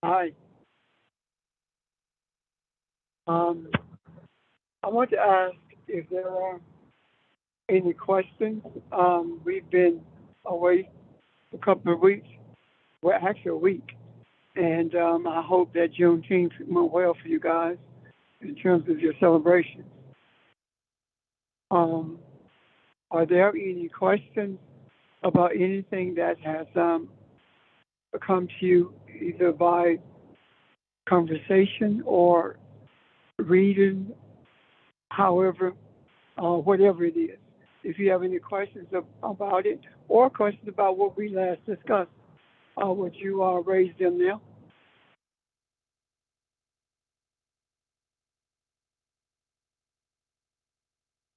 Hi. Um, I want to ask if there are any questions. We've been away for a couple of weeks, well, actually a week, and I hope that Juneteenth went well for you guys in terms of your celebrations. Um, are there any questions about anything that has come to you either by conversation or reading, however, whatever it is? If you have any questions about it or questions about what we last discussed, would you raise them now?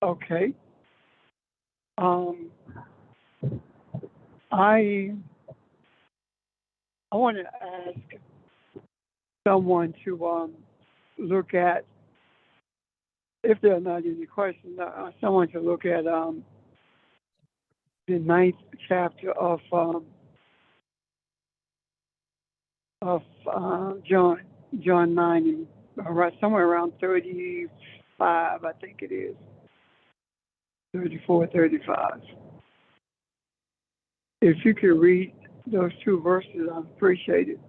Okay. Um, I I want to ask someone to look at, if there are not any questions, someone to look at the ninth chapter of John, John 9, and somewhere around 35, I think it is, 34, 35. If you could read those two verses, I'd appreciate it.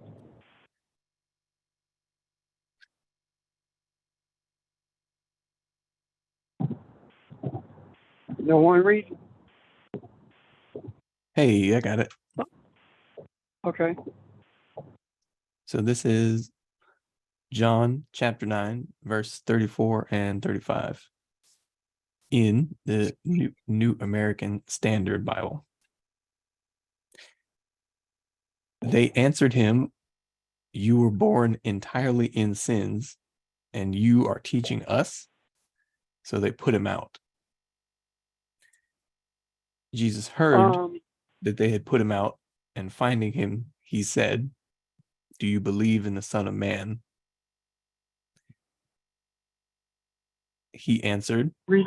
No one reads? Hey, I got it. Okay. So this is John chapter 9, verse 34 and 35 in the New American Standard Bible. They answered him, "You were born entirely in sins, and you are teaching us?" So they put him out. Jesus heard that they had put him out, and finding him, he said, "Do you believe in the Son of Man?" He answered, read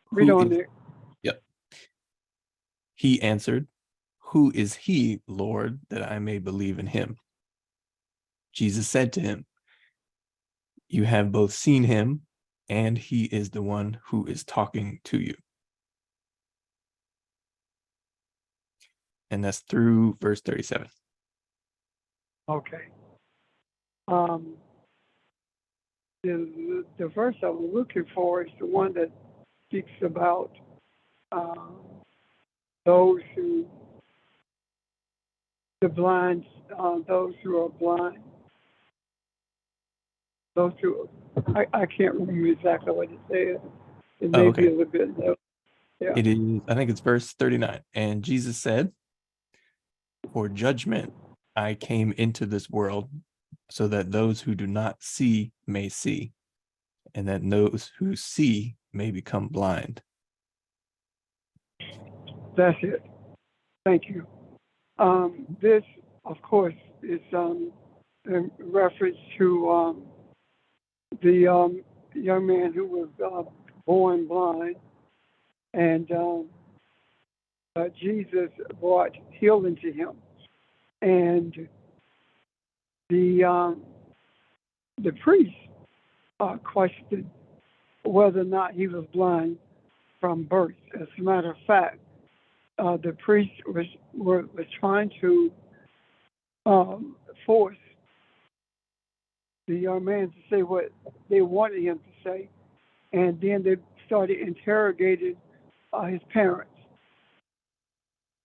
"Who on is..." there. Yep. He answered, "Who is he, Lord, that I may believe in him?" Jesus said to him, "You have both seen him, and he is the one who is talking to you." And that's through verse 37. Okay. Um, the verse I'm looking for is the one that speaks about um, those who, the blind, those who are blind, those who, I can't remember exactly what it says. It Oh, may be okay. a little bit low. Yeah. It is, I think it's verse 39. And Jesus said, "For judgment I came into this world, so that those who do not see may see, and that those who see may become blind." That's it. Thank you. This, of course, is in reference to the young man who was born blind, and Jesus brought healing to him. And the um, the priest questioned whether or not he was blind from birth. As a matter of fact, the priest was trying to force the young man to say what they wanted him to say, and then they started interrogating his parents.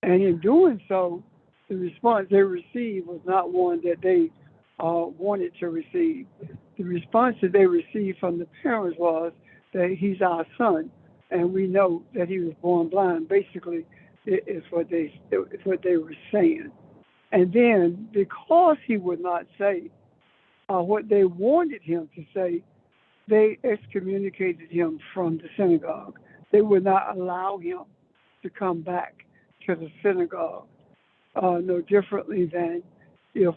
And in doing so, the response they received was not one that they wanted to receive. The response that they received from the parents was that he's our son, and we know that he was born blind. Basically, it's what they were saying. And then, because he would not say what they wanted him to say, they excommunicated him from the synagogue. They would not allow him to come back to the synagogue, no differently than if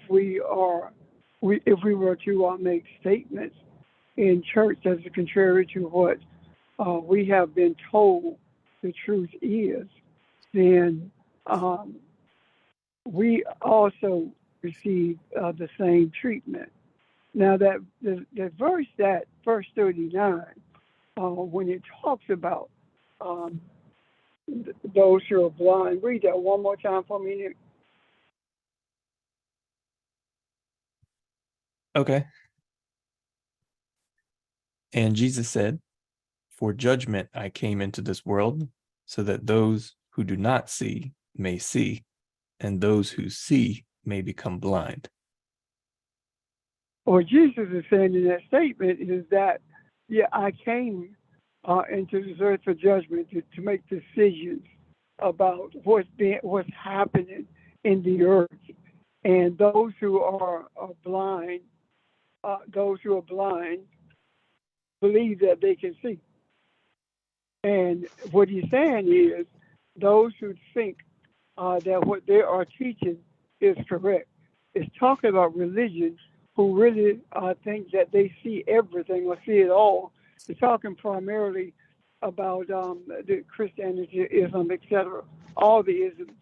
if we were to make statements in church that's contrary to what we have been told the truth is, then we also receive the same treatment. Now that verse 39, when it talks about um, those who are blind, read that one more time for me, Nick. Okay. And Jesus said, "For judgment I came into this world, so that those who do not see may see, and those who see may become blind." What Jesus is saying in that statement is that, yeah, I came into this earth for judgment to make decisions about what's happening in the earth, and those who are blind, believe that they can see. And what he's saying is, those who think that what they are teaching is correct. It's talking about religion who really think that they see everything or see it all. It's talking primarily about the Christianity, Islam, etc., all the isms.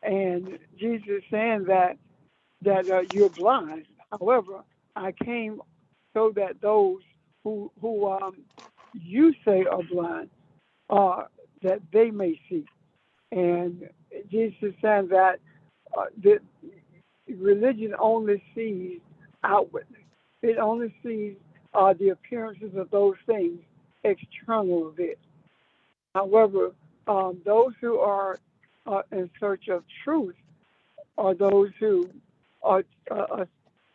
And Jesus is saying that you're blind. However, I came so that those who you say are blind, that they may see. And Jesus is saying that the religion only sees outwardly. It only sees the appearances of those things external of it. However, those who are in search of truth are those who are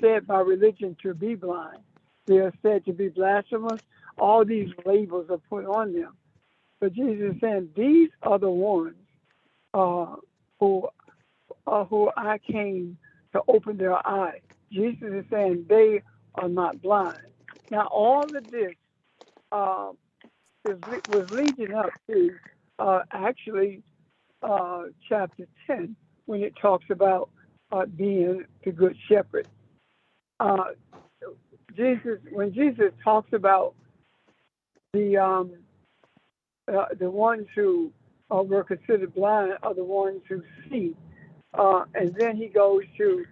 said by religion to be blind. They are said to be blasphemous. All these labels are put on them. But Jesus is saying these are the ones uh, who I came to open their eyes. Jesus is saying they are not blind. Now, all of this uh, was leading up to actually chapter 10 when it talks about being the good shepherd. Uh, when Jesus talks about the ones who were considered blind are the ones who see. And then he goes to,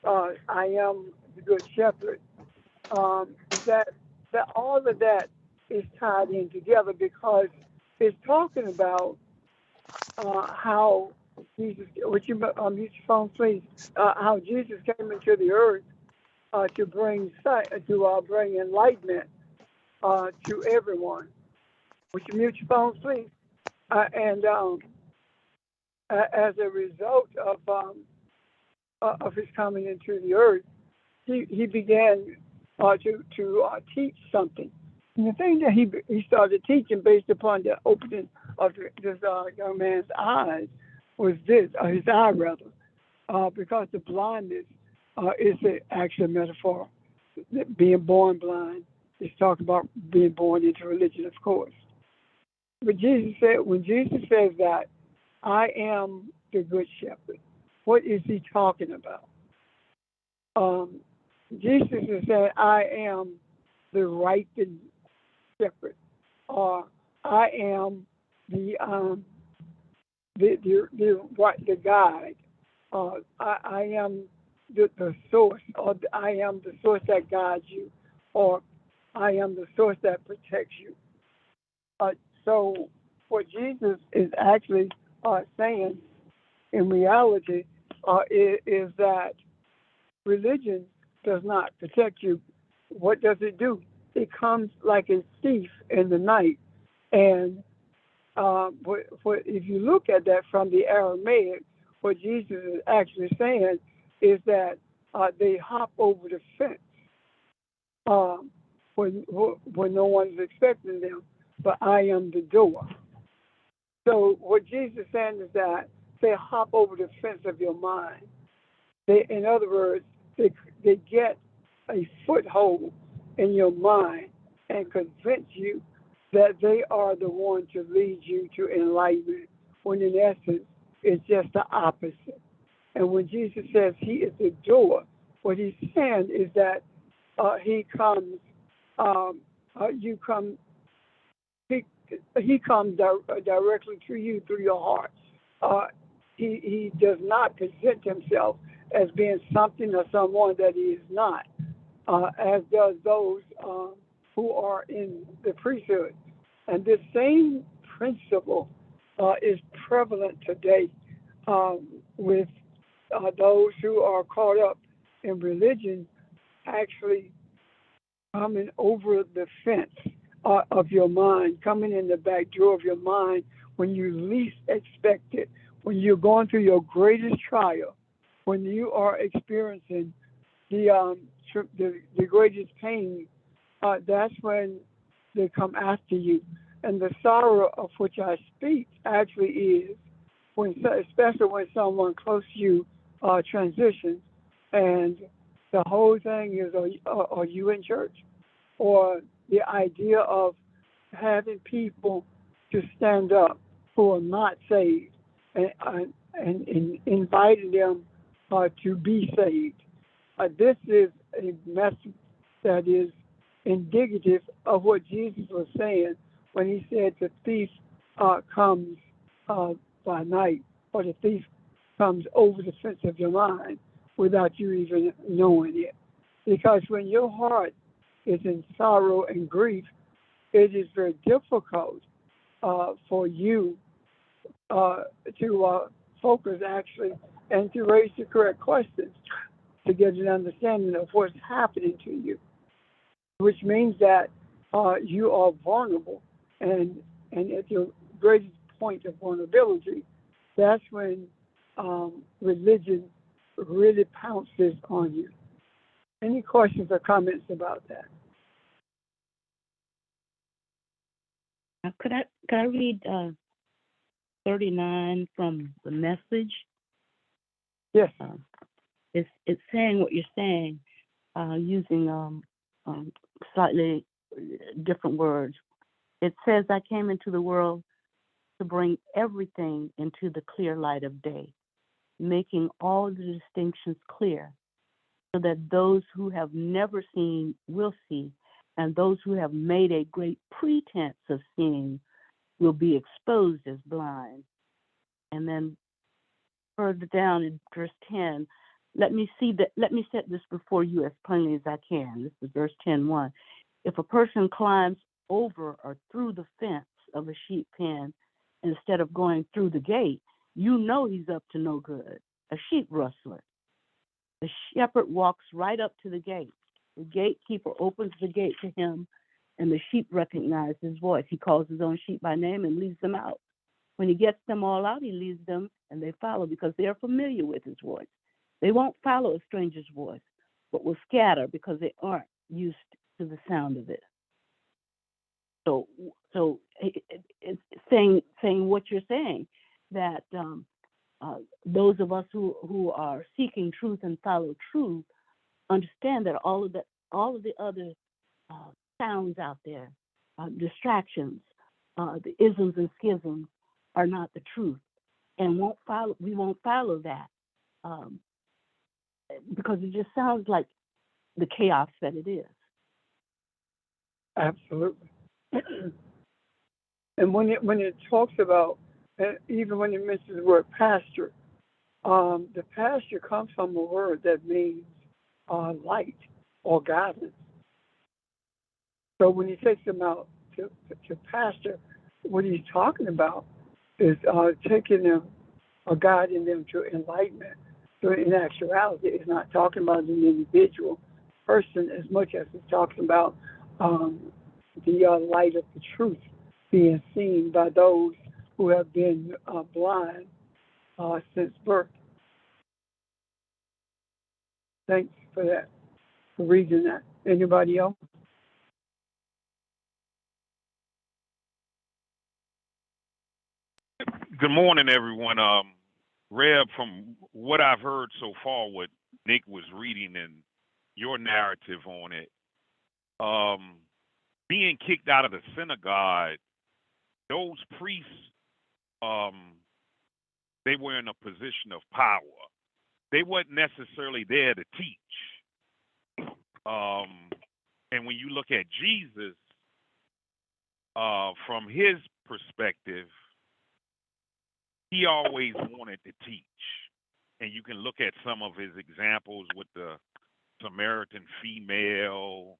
I am the good shepherd. That all of that is tied in together because it's talking about how Jesus, would you mute your phone, please? How Jesus came into the earth to bring sight, to bring enlightenment to everyone. Would you mute your phone, please? And as a result of his coming into the earth, he began to teach something. And the thing that he started teaching based upon the opening of this young man's eyes was this, his eye rather, because the blindness is actually a metaphor. Being born blind is talking about being born into religion, of course. But when Jesus says that, I am the good shepherd, what is he talking about? Jesus is saying, I am the ripened shepherd, or I am the guide, I am the source, or I am the source that guides you, or I am the source that protects you. So what Jesus is actually saying in reality is that religion does not protect you. What does it do? It comes like a thief in the night. And if you look at that from the Aramaic, what Jesus is actually saying is that they hop over the fence when no one's expecting them. But I am the door. So what Jesus is saying is that they hop over the fence of your mind. In other words, they get a foothold in your mind and convince you that they are the one to lead you to enlightenment, when in essence, it's just the opposite. And when Jesus says he is the door, what he's saying is that he comes directly to you through your heart. He does not present himself as being something or someone that he is not, as does those who are in the priesthood. And this same principle is prevalent today with those who are caught up in religion actually coming over the fence of your mind, coming in the back door of your mind when you least expect it, when you're going through your greatest trial, when you are experiencing the greatest pain. That's when they come after you. And the sorrow of which I speak actually is when, especially when someone close to you transitions, and the whole thing is, are you in church? Or the idea of having people to stand up who are not saved and inviting them to be saved. This is a message that is indicative of what Jesus was saying when he said the thief comes by night, or the thief comes over the fence of your mind without you even knowing it. Because when your heart is in sorrow and grief, it is very difficult for you to focus actually and to raise the correct questions to get an understanding of what's happening to you, which means that you are vulnerable, and at your greatest point of vulnerability, that's when religion really pounces on you. Any questions or comments about that? Could I read 39 from the Message? Yes. It's saying what you're saying, using slightly different words. It says, I came into the world to bring everything into the clear light of day, making all the distinctions clear, so that those who have never seen will see, and those who have made a great pretense of seeing will be exposed as blind. And then further down in verse 10, let me set this before you as plainly as I can. This is verse 10:1. If a person climbs over or through the fence of a sheep pen instead of going through the gate, you know he's up to no good, a sheep rustler. The shepherd walks right up to the gate. The gatekeeper opens the gate to him, and the sheep recognize his voice. He calls his own sheep by name and leads them out. When he gets them all out, he leads them, and they follow because they are familiar with his voice. They won't follow a stranger's voice, but will scatter because they aren't used to the sound of it. So it's saying what you're saying, that those of us who are seeking truth and follow truth understand that all of the other sounds out there, distractions, the isms and schisms, are not the truth, and we won't follow that because it just sounds like the chaos that it is. Absolutely. And when it talks about, even when it mentions the word pasture, the pasture comes from a word that means light or guidance. So when he takes them out to pasture, what he's talking about is taking them or guiding them to enlightenment. So in actuality, it's not talking about an individual person as much as it's talking about the light of the truth being seen by those who have been blind since birth. Thanks for that, for reading that. Anybody else? Good morning, everyone. Reb, from what I've heard so far, what Nick was reading and your narrative on it, being kicked out of the synagogue, those priests, they were in a position of power. They weren't necessarily there to teach. And when you look at Jesus, from his perspective, he always wanted to teach. and you can look at some of his examples with the Samaritan female,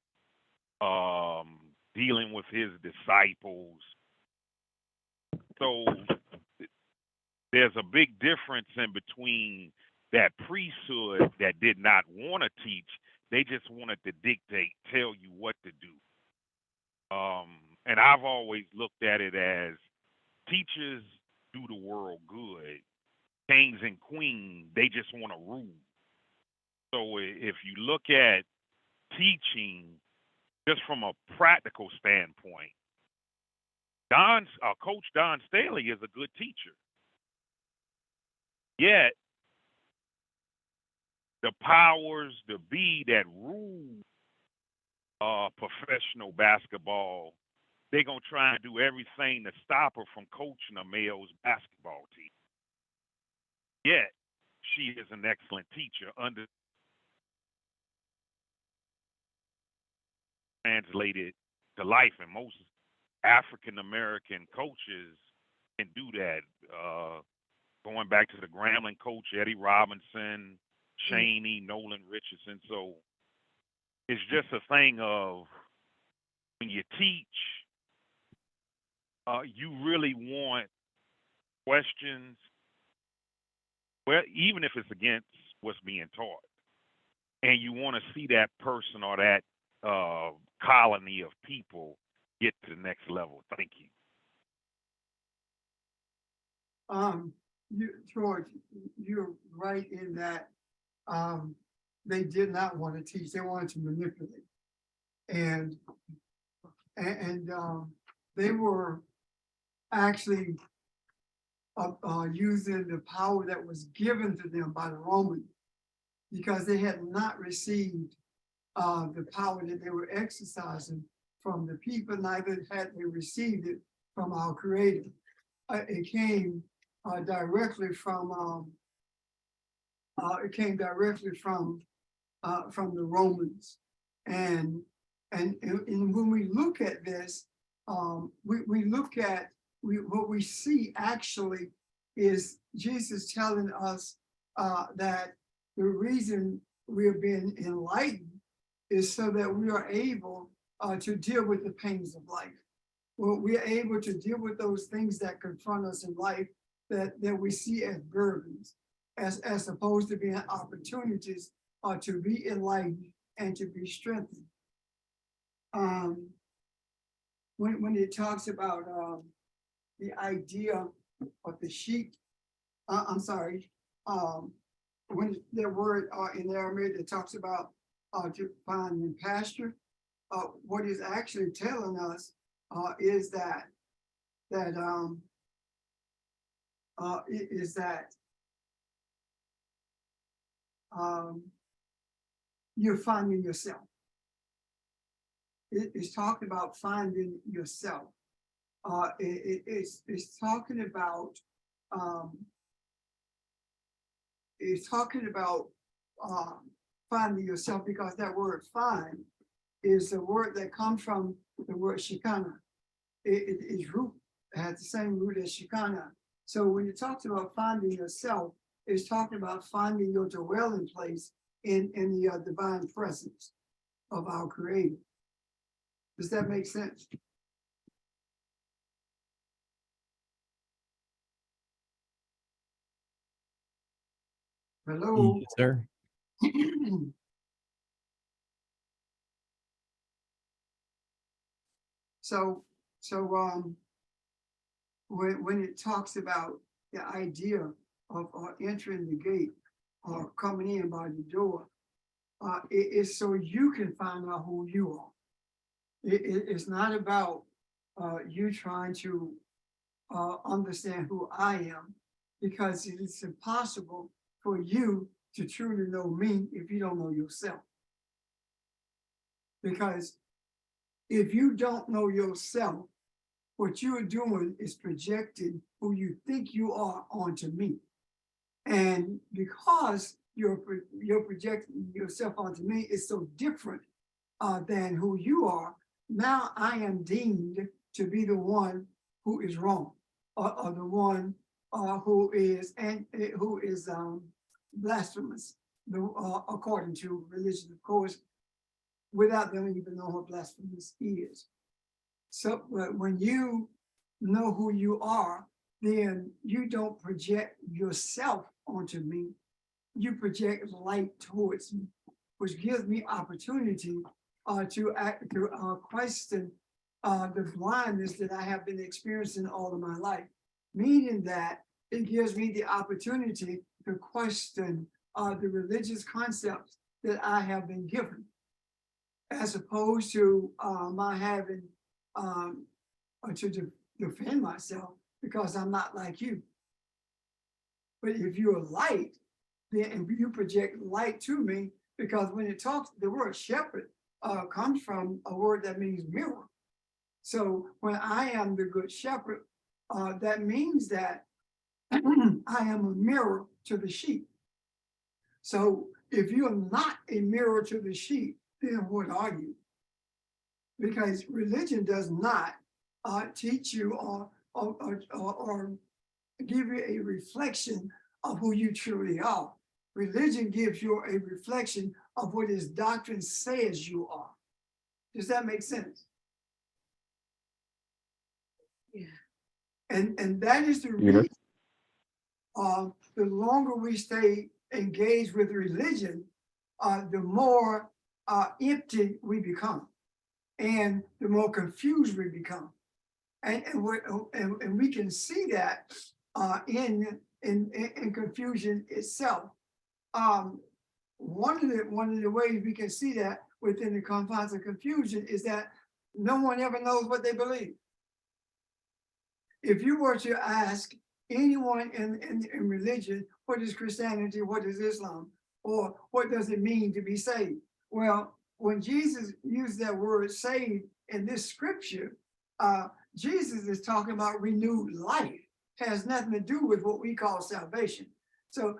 dealing with his disciples. So there's a big difference in between that priesthood that did not want to teach. They just wanted to dictate, tell you what to do. And I've always looked at it as teachers do the world good. Kings and queens, they just want to rule. So if you look at teaching just from a practical standpoint, Coach Don Staley is a good teacher. Yet, the powers to be that rule professional basketball, they're going to try and do everything to stop her from coaching a male's basketball team. Yet, she is an excellent teacher under translated to life, and most African American coaches can do that. Going back to the Grambling coach, Eddie Robinson, Chaney, Nolan Richardson. So it's just a thing of when you teach, you really want questions, well, even if it's against what's being taught, and you want to see that person or that colony of people get to the next level. Thank you. George, you're right in that they did not want to teach; they wanted to manipulate, and they were actually using the power that was given to them by the Romans, because they had not received the power that they were exercising from the people, neither had they received it from our Creator. It came directly from the Romans, and when we look at this, what we see actually is Jesus telling us that the reason we are being enlightened is so that we are able to deal with the pains of life. Well, we are able to deal with those things that confront us in life that we see as burdens, as opposed to being opportunities to be enlightened and to be strengthened. When it talks about the idea of the sheep, when the word in Aramaic that talks about to find in pasture, what is actually telling us is that you're finding yourself. It's talking about finding yourself. It's talking about finding yourself, because that word find is a word that comes from the word Shekinah. Its root has the same root as Shekinah. So when it talks about finding yourself, it's talking about finding your dwelling place in the divine presence of our Creator. Does that make sense? Hello? Yes, sir. So when it talks about the idea of entering the gate or coming in by the door, it is so you can find out who you are. It's not about you trying to understand who I am, because it's impossible for you to truly know me if you don't know yourself. Because if you don't know yourself, what you are doing is projecting who you think you are onto me. And because you're projecting yourself onto me is so different than who you are, now I am deemed to be the one who is wrong, or the one who is blasphemous, according to religion, of course, without them even knowing what blasphemous is. So, but when you know who you are, then you don't project yourself onto me. You project light towards me, which gives me opportunity to question the blindness that I have been experiencing all of my life. Meaning that it gives me the opportunity to question the religious concepts that I have been given, as opposed to my having to defend myself because I'm not like you. But if you're light, then you project light to me, because when it talks, the word shepherd comes from a word that means mirror. So when I am the good shepherd, that means that I am a mirror to the sheep. So if you're not a mirror to the sheep, then what are you? Because religion does not teach you or give you a reflection of who you truly are. Religion gives you a reflection of what its doctrine says you are. Does that make sense? Yeah. And that is the reason the longer we stay engaged with religion, the more empty we become, and the more confused we become. And we can see that in confusion itself. One of the ways we can see that within the confines of confusion is that no one ever knows what they believe. If you were to ask anyone in religion, what is Christianity, what is Islam, or what does it mean to be saved? Well, when Jesus used that word saved in this scripture, Jesus is talking about renewed life. Has nothing to do with what we call salvation. So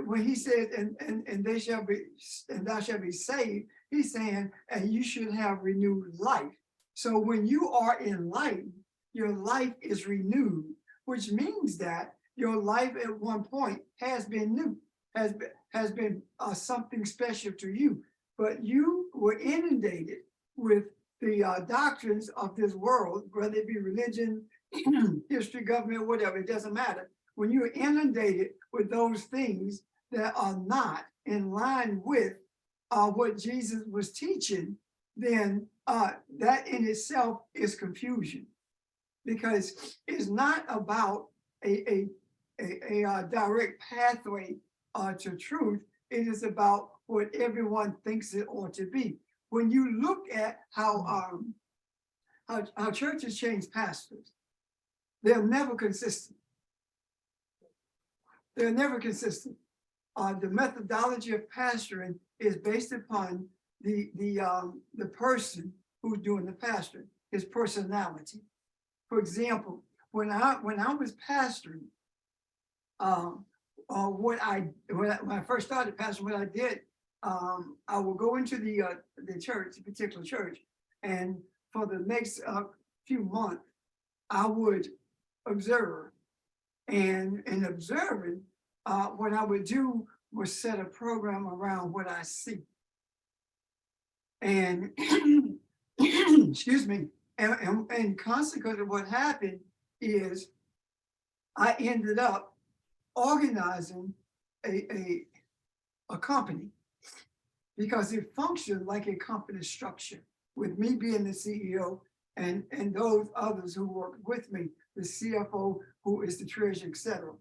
when he says, and they shall be, and thou shalt be saved, he's saying, and you should have renewed life. So when you are enlightened, your life is renewed, which means that your life at one point has been new, has been something special to you, but you were inundated with the doctrines of this world, whether it be religion, history, government, whatever, it doesn't matter. When you're inundated with those things that are not in line with what Jesus was teaching, then that in itself is confusion, because it's not about a direct pathway to truth. It is about what everyone thinks it ought to be. When you look at how churches change pastors, they're never consistent. They're never consistent. The methodology of pastoring is based upon the person who's doing the pastoring, his personality. For example, when I was pastoring, when I first started pastoring, what I did, I would go into the church, a particular church, and for the next few months, I would observe. And in observing, what I would do was set a program around what I see. And excuse me, and consequently what happened is I ended up organizing a company, because it functioned like a company structure, with me being the CEO and those others who worked with me, the CFO, who is the treasurer, etc.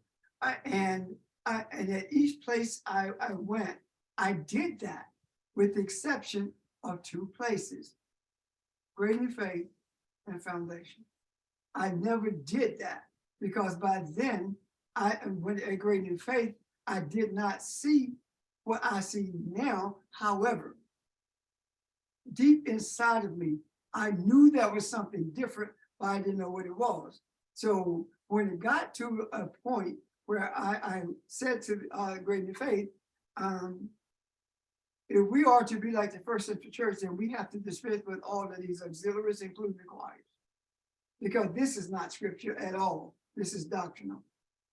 And at each place I went, I did that, with the exception of two places, Great in Faith and Foundation. I never did that, because by then, when at Great in Faith, I did not see what I see now. However, deep inside of me, I knew there was something different, but I didn't know what it was. So when it got to a point where I said to Great in Faith, if we are to be like the First Central Church, then we have to dispense with all of these auxiliaries, including the choirs, because this is not scripture at all. This is doctrinal,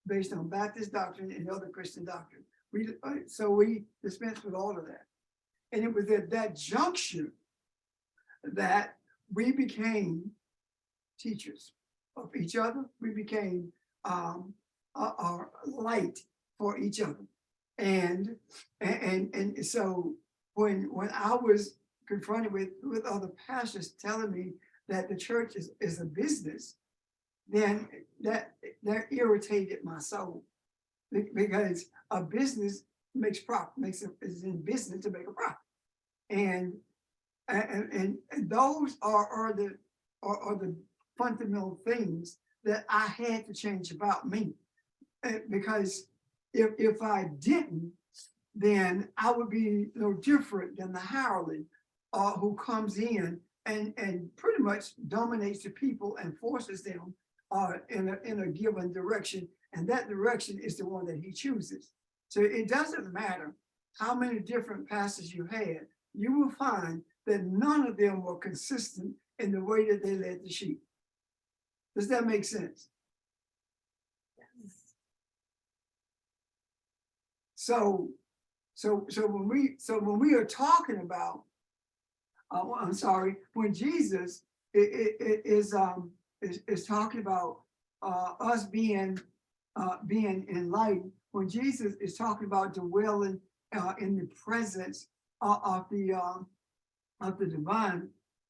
based on Baptist doctrine and other Christian doctrine. we dispensed with all of that. And it was at that juncture that we became teachers of each other. We became a light for each other. And so when I was confronted with other pastors telling me that the church is a business, then that irritated my soul, because a business makes profit, is in business to make a profit. And those are the fundamental things that I had to change about me. Because if I didn't, then I would be no different than the hireling who comes in and pretty much dominates the people and forces them in a given direction. And that direction is the one that he chooses. So it doesn't matter how many different pastors you had, you will find that none of them were consistent in the way that they led the sheep. Does that make sense? So when we are talking about, I'm sorry, when Jesus is talking about us being enlightened, when Jesus is talking about dwelling in the presence of the divine,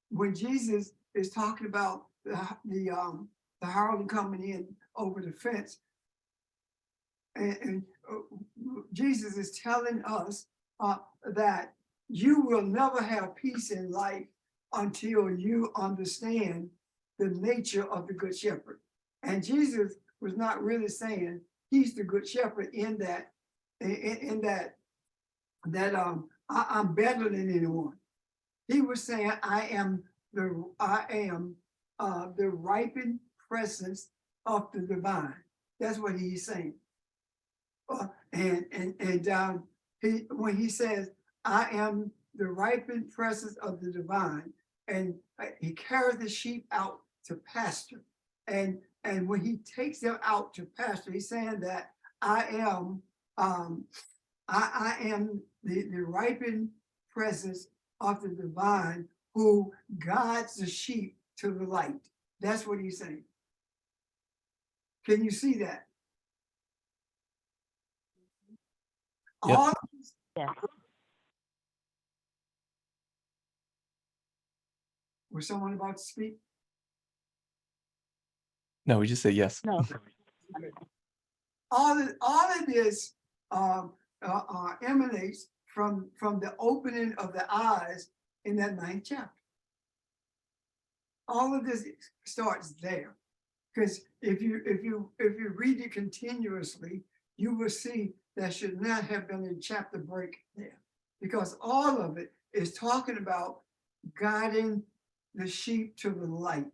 when Jesus is talking about the hireling coming in over the fence, and Jesus is telling us that you will never have peace in life until you understand the nature of the good shepherd. And Jesus was not really saying he's the good shepherd in that I'm better than anyone. He was saying I am the ripened presence of the divine. That's what he's saying. When he says, I am the ripened presence of the divine, and he carries the sheep out to pasture. And when he takes them out to pasture, he's saying that I am the ripened presence of the divine who guides the sheep to the light. That's what he's saying. Can you see that? Yep. Yeah. Was someone about to speak? No, we just say yes. No. All of this emanates from the opening of the eyes in that 9th chapter. All of this starts there, because if you read it continuously, you will see that should not have been a chapter break there, because all of it is talking about guiding the sheep to the light,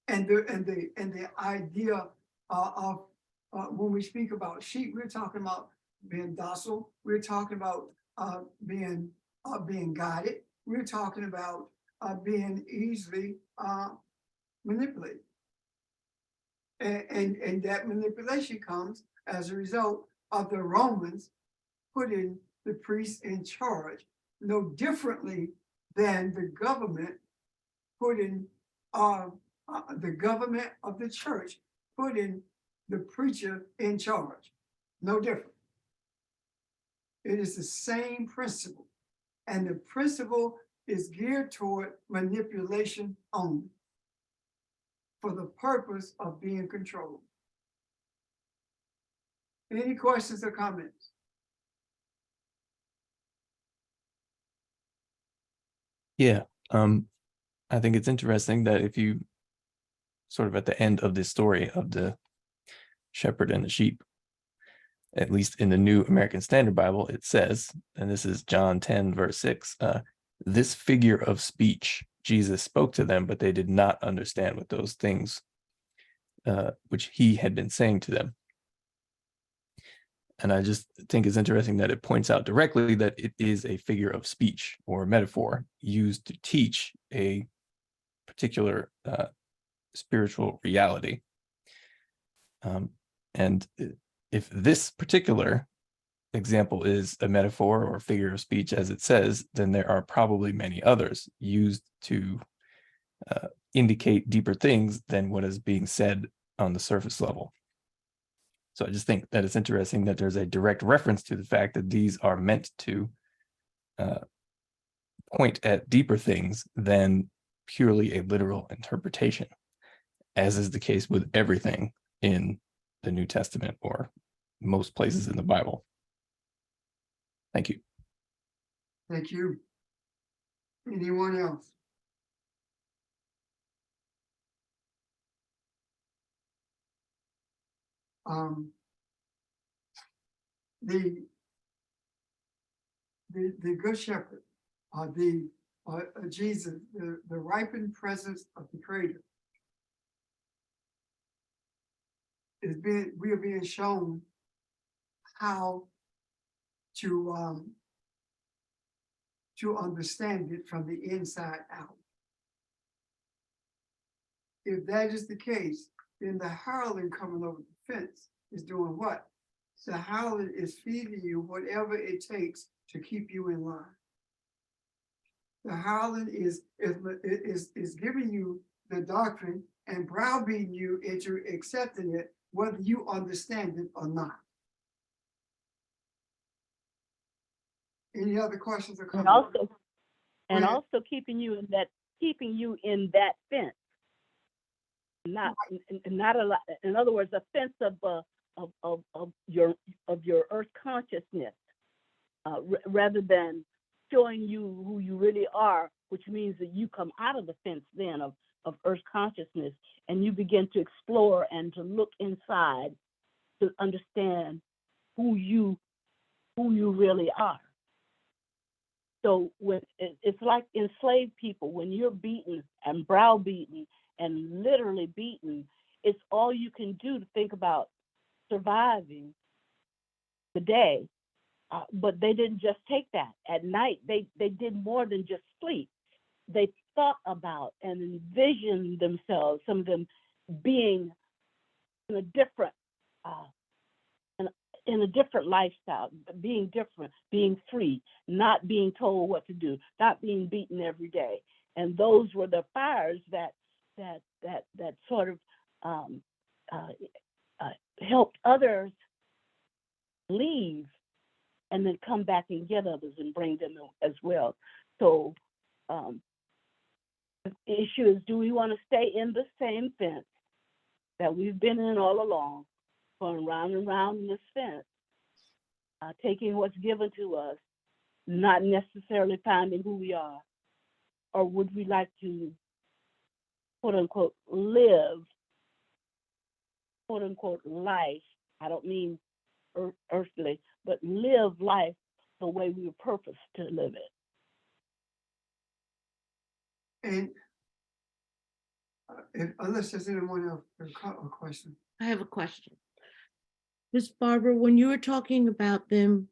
and the idea of when we speak about sheep, we're talking about being docile. We're talking about being guided. We're talking about being easily manipulated, and that manipulation comes as a result of the Romans putting the priests in charge, no differently than the government putting the government of the church putting the preacher in charge. No different. It is the same principle, and the principle is geared toward manipulation only, for the purpose of being controlled. Any questions or comments? Yeah. I think it's interesting that if you sort of at the end of this story of the shepherd and the sheep, at least in the New American Standard Bible, it says, and this is John 10, verse 6, this figure of speech, Jesus spoke to them, but they did not understand what those things which he had been saying to them. And I just think it's interesting that it points out directly that it is a figure of speech or metaphor used to teach a particular spiritual reality. And if this particular example is a metaphor or figure of speech, as it says, then there are probably many others used to indicate deeper things than what is being said on the surface level. So I just think that it's interesting that there's a direct reference to the fact that these are meant to point at deeper things than purely a literal interpretation, as is the case with everything in the New Testament or most places in the Bible. Thank you. Thank you. Anyone else? The good shepherd, Jesus, the ripened presence of the Creator we are being shown how to understand it from the inside out. If that is the case, then the hireling coming over the fence is doing what? The hireling is feeding you whatever it takes to keep you in line. The hireling is giving you the doctrine and browbeating you into accepting it, whether you understand it or not. Any other questions or And comments? also keeping you in that fence. Not a lot. In other words, a fence of your earth consciousness, rather than showing you who you really are, which means that you come out of the fence then of earth consciousness, and you begin to explore and to look inside to understand who you really are. So when it's like enslaved people, when you're beaten and browbeaten and literally beaten, it's all you can do to think about surviving the day. But they didn't just take that. At night, they did more than just sleep. They thought about and envisioned themselves, some of them being in a different lifestyle, being different, being free, not being told what to do, not being beaten every day. And those were the fires that sort of helped others leave and then come back and get others and bring them as well. So the issue is, do we want to stay in the same fence that we've been in all along, going round and round in this fence, taking what's given to us, not necessarily finding who we are? Or would we like to, quote unquote, live, quote unquote, life? I don't mean earthly, but live life the way we were purposed to live it. And unless there's anyone else, a question. I have a question. Ms. Barber, when you were talking about them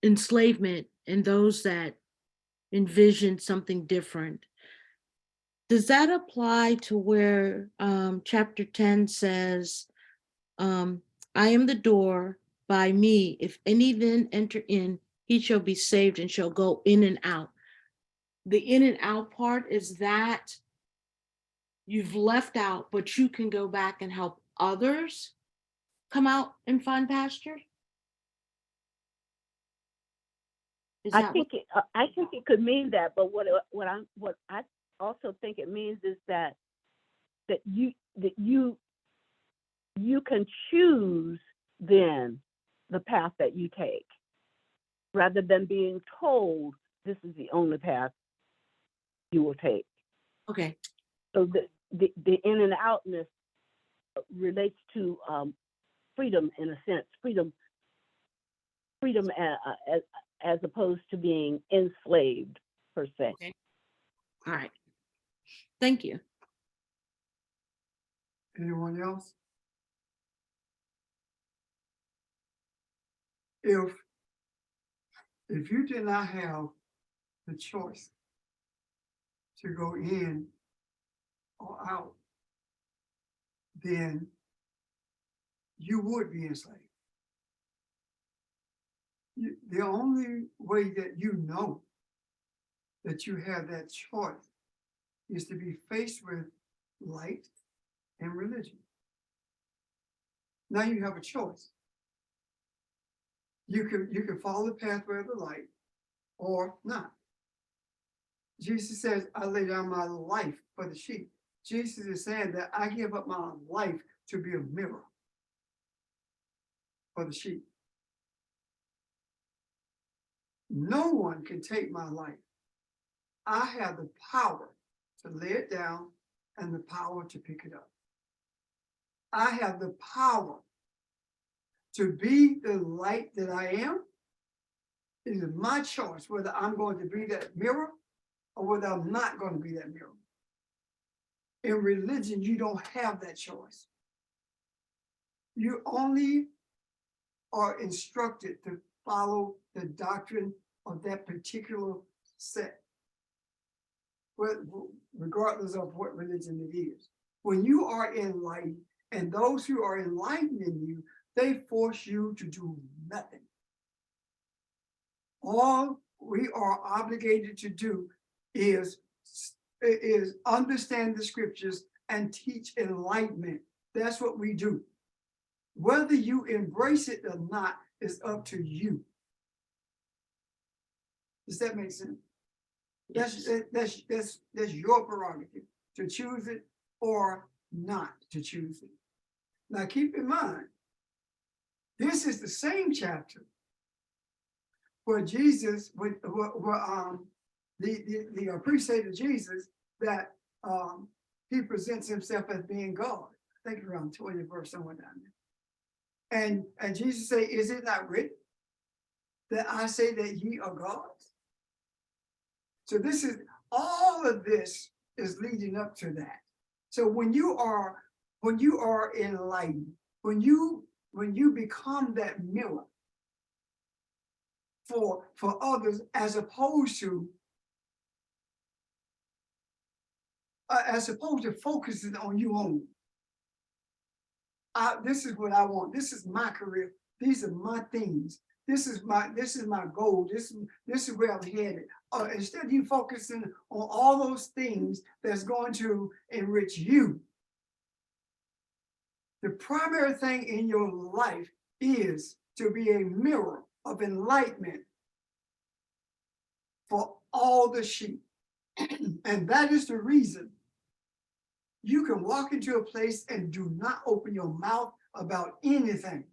enslavement and those that envisioned something different, does that apply to where chapter 10 says, I am the door, by me, if any then enter in, he shall be saved and shall go in and out? The in and out part, is that you've left out, but you can go back and help others come out and find pasture? I think it could mean that, but what I also think it means is that you can choose then the path that you take, rather than being told this is the only path you will take. Okay. So the in and outness relates to freedom, in a sense, freedom as opposed to being enslaved per se. Okay. All right. Thank you. Anyone else? If you did not have the choice to go in or out, then you would be enslaved. The only way that you know that you have that choice is to be faced with light and religion. Now you have a choice. You can follow the pathway of the light or not. Jesus says, I lay down my life for the sheep. Jesus is saying that I give up my life to be a mirror for the sheep. No one can take my life. I have the power to lay it down and the power to pick it up. I have the power to be the light that I am. It is my choice whether I'm going to be that mirror or whether I'm not going to be that mirror. In religion, you don't have that choice. You only are instructed to follow the doctrine of that particular sect, regardless of what religion it is. When you are enlightened, and those who are enlightened in you, they force you to do nothing. All we are obligated to do is understand the scriptures and teach enlightenment. That's what we do. Whether you embrace it or not is up to you. Does that make sense? That's your prerogative to choose it or not to choose it. Now keep in mind, this is the same chapter where Jesus, the priest say to Jesus that he presents himself as being God. I think around 20 verse somewhere down there. And Jesus say, is it not written that I say that ye are gods? So this is, all of this is leading up to that. So when you are enlightened, when you become that mirror for others, as opposed to focusing on you only. This is what I want. This is my career. These are my things. This is my goal. This is where I'm headed. Instead of you focusing on all those things that's going to enrich you, the primary thing in your life is to be a mirror of enlightenment for all the sheep. And that is the reason you can walk into a place and do not open your mouth about anything.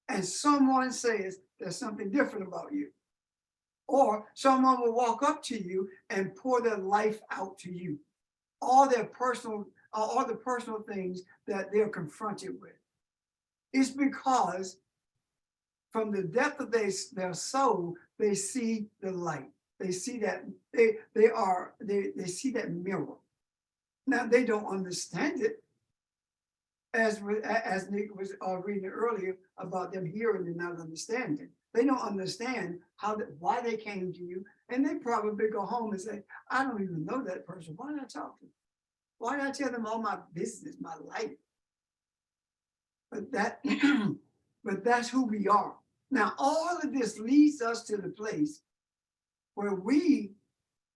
And someone says there's something different about you. Or someone will walk up to you and pour their life out to you. All the personal things that they're confronted with. It's because from the depth of their soul, they see the light. They see that they see that mirror. Now they don't understand it, as Nick was reading earlier about them hearing and not understanding. They don't understand why they came to you, and they probably go home and say, "I don't even know that person. Why did I talk to them? Why did I tell them all my business, my life?" But that's who we are. Now all of this leads us to the place where we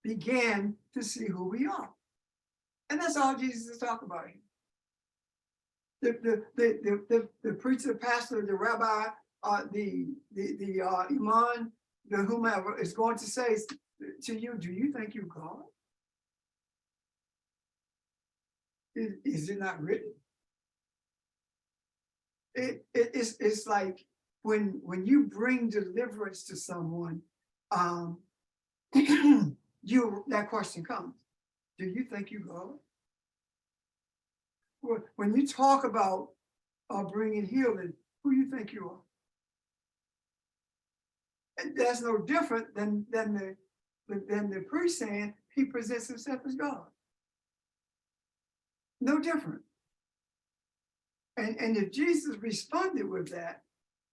began to see who we are. And that's all Jesus is talking about here. The preacher, the pastor, the rabbi, the imam, the whomever is going to say to you, do you think you're God? Is it not written? It's like when you bring deliverance to someone, that question comes. Do you think you God? When you talk about bringing healing, who you think you are? And that's no different than the priest saying he presents himself as God. No different. And if Jesus responded with that,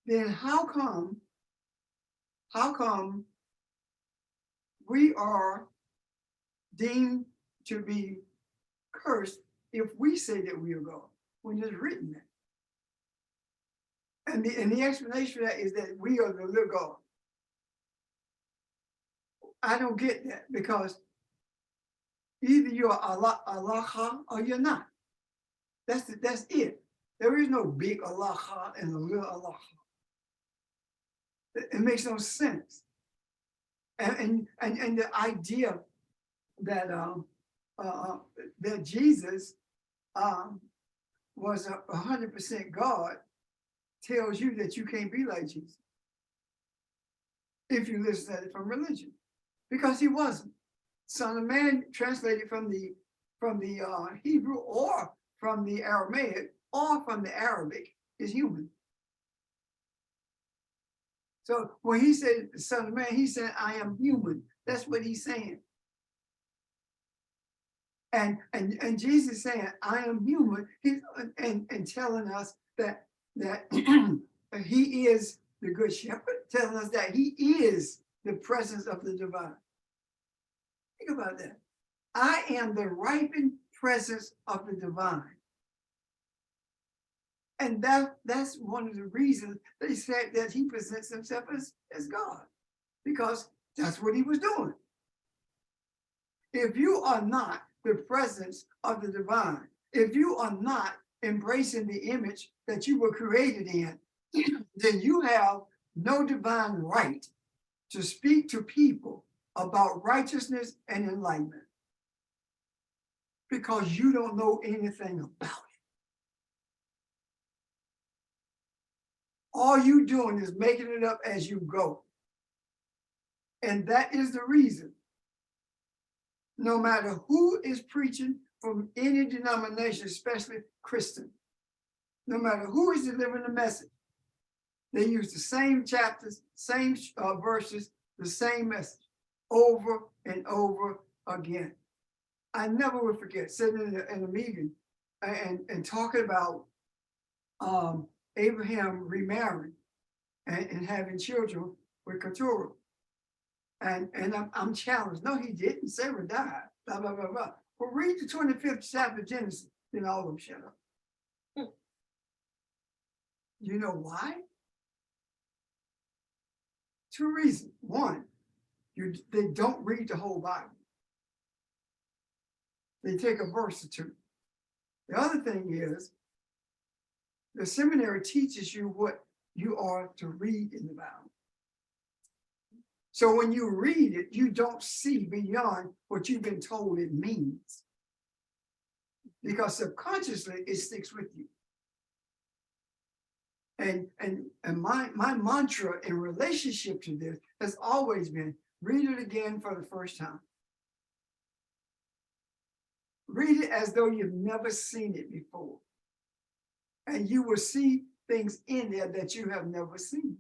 then how come we are deemed to be cursed if we say that we are God when it's written that? And the explanation for that is that we are the little God. I don't get that because either you're Allah or you're not. That's it. There is no big Allah and a little Allah. It makes no sense. And the idea that that Jesus was 100% God tells you that you can't be like Jesus if you listen at it from religion, because he wasn't. Son of Man, translated from the Hebrew or from the Aramaic or from the Arabic, is human. So when he said the Son of Man, he said, I am human. That's what he's saying. And Jesus saying, I am human, and telling us that he is the good shepherd, telling us that he is the presence of the divine. Think about that. I am the ripened presence of the divine. And that's one of the reasons they said that he presents himself as God, because that's what he was doing. If you are not the presence of the divine, if you are not embracing the image that you were created in, then you have no divine right to speak to people about righteousness and enlightenment, because you don't know anything about it. All you doing is making it up as you go. And that is the reason, no matter who is preaching from any denomination, especially Christian, no matter who is delivering the message, they use the same chapters, same verses, the same message over and over again. I never will forget sitting in a meeting and talking about Abraham remarrying and having children with Keturah. And I'm challenged. No, he didn't. Sarah died. Blah, blah, blah, blah. Well, read the 25th chapter of Genesis, then all of them shut up. You know why? Two reasons. One, they don't read the whole Bible. They take a verse or two. The other thing is, the seminary teaches you what you are to read in the Bible. So when you read it, you don't see beyond what you've been told it means, because subconsciously it sticks with you. And my mantra in relationship to this has always been, read it again for the first time. Read it as though you've never seen it before. And you will see things in there that you have never seen.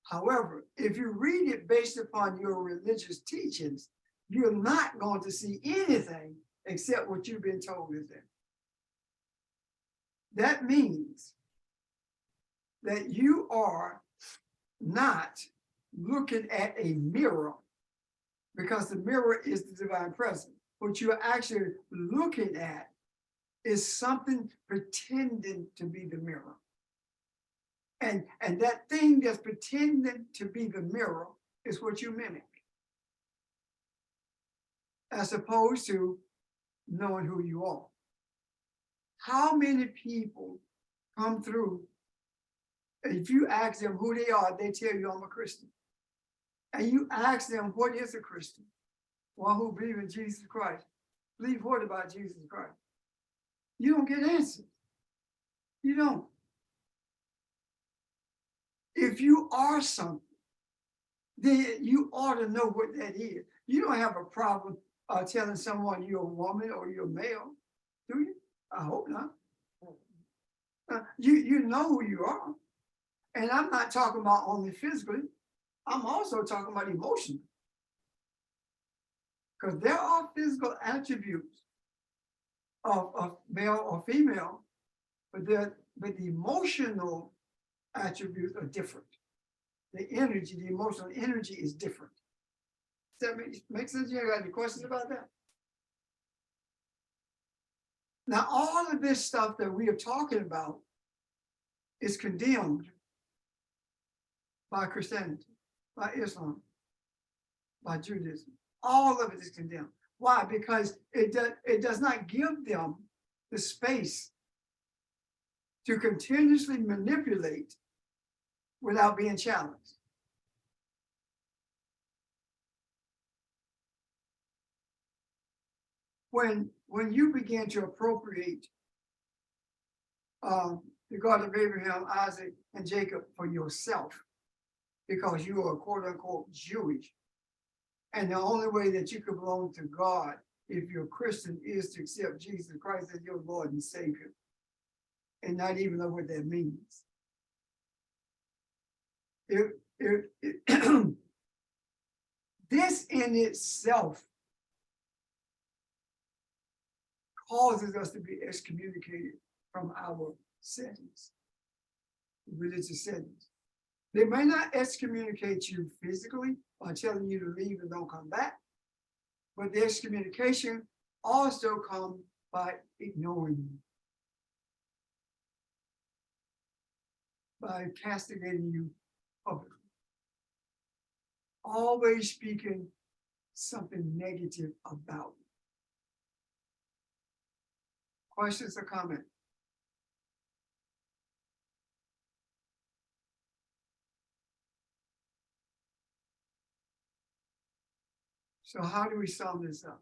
However, if you read it based upon your religious teachings, you're not going to see anything except what you've been told is there. That means that you are not looking at a mirror, because the mirror is the divine presence. What you're actually looking at is something pretending to be the mirror. And that thing that's pretending to be the mirror is what you mimic, as opposed to knowing who you are. How many people come through, if you ask them who they are, they tell you I'm a Christian. And you ask them, what is a Christian? One who believes in Jesus Christ. Believe what about Jesus Christ? You don't get answers. You don't. If you are something, then you ought to know what that is. You don't have a problem telling someone you're a woman or you're male, do you? I hope not. You know who you are. And I'm not talking about only physically. I'm also talking about emotionally. Because there are physical attributes of male or female, but the emotional attributes are different. The energy, the emotional energy is different. Does that make sense? You got any questions about that? Now, all of this stuff that we are talking about is condemned by Christianity, by Islam, by Judaism. All of it is condemned. Why? Because it does not give them the space to continuously manipulate without being challenged. When you begin to appropriate the God of Abraham, Isaac, and Jacob for yourself, because you are quote unquote Jewish, and the only way that you can belong to God if you're a Christian is to accept Jesus Christ as your Lord and Savior, and not even know what that means. This in itself causes us to be excommunicated from our settings, religious settings. They may not excommunicate you physically by telling you to leave and don't come back, but the excommunication also comes by ignoring you, by castigating you publicly, always speaking something negative about you. Questions or comments? So how do we sum this up?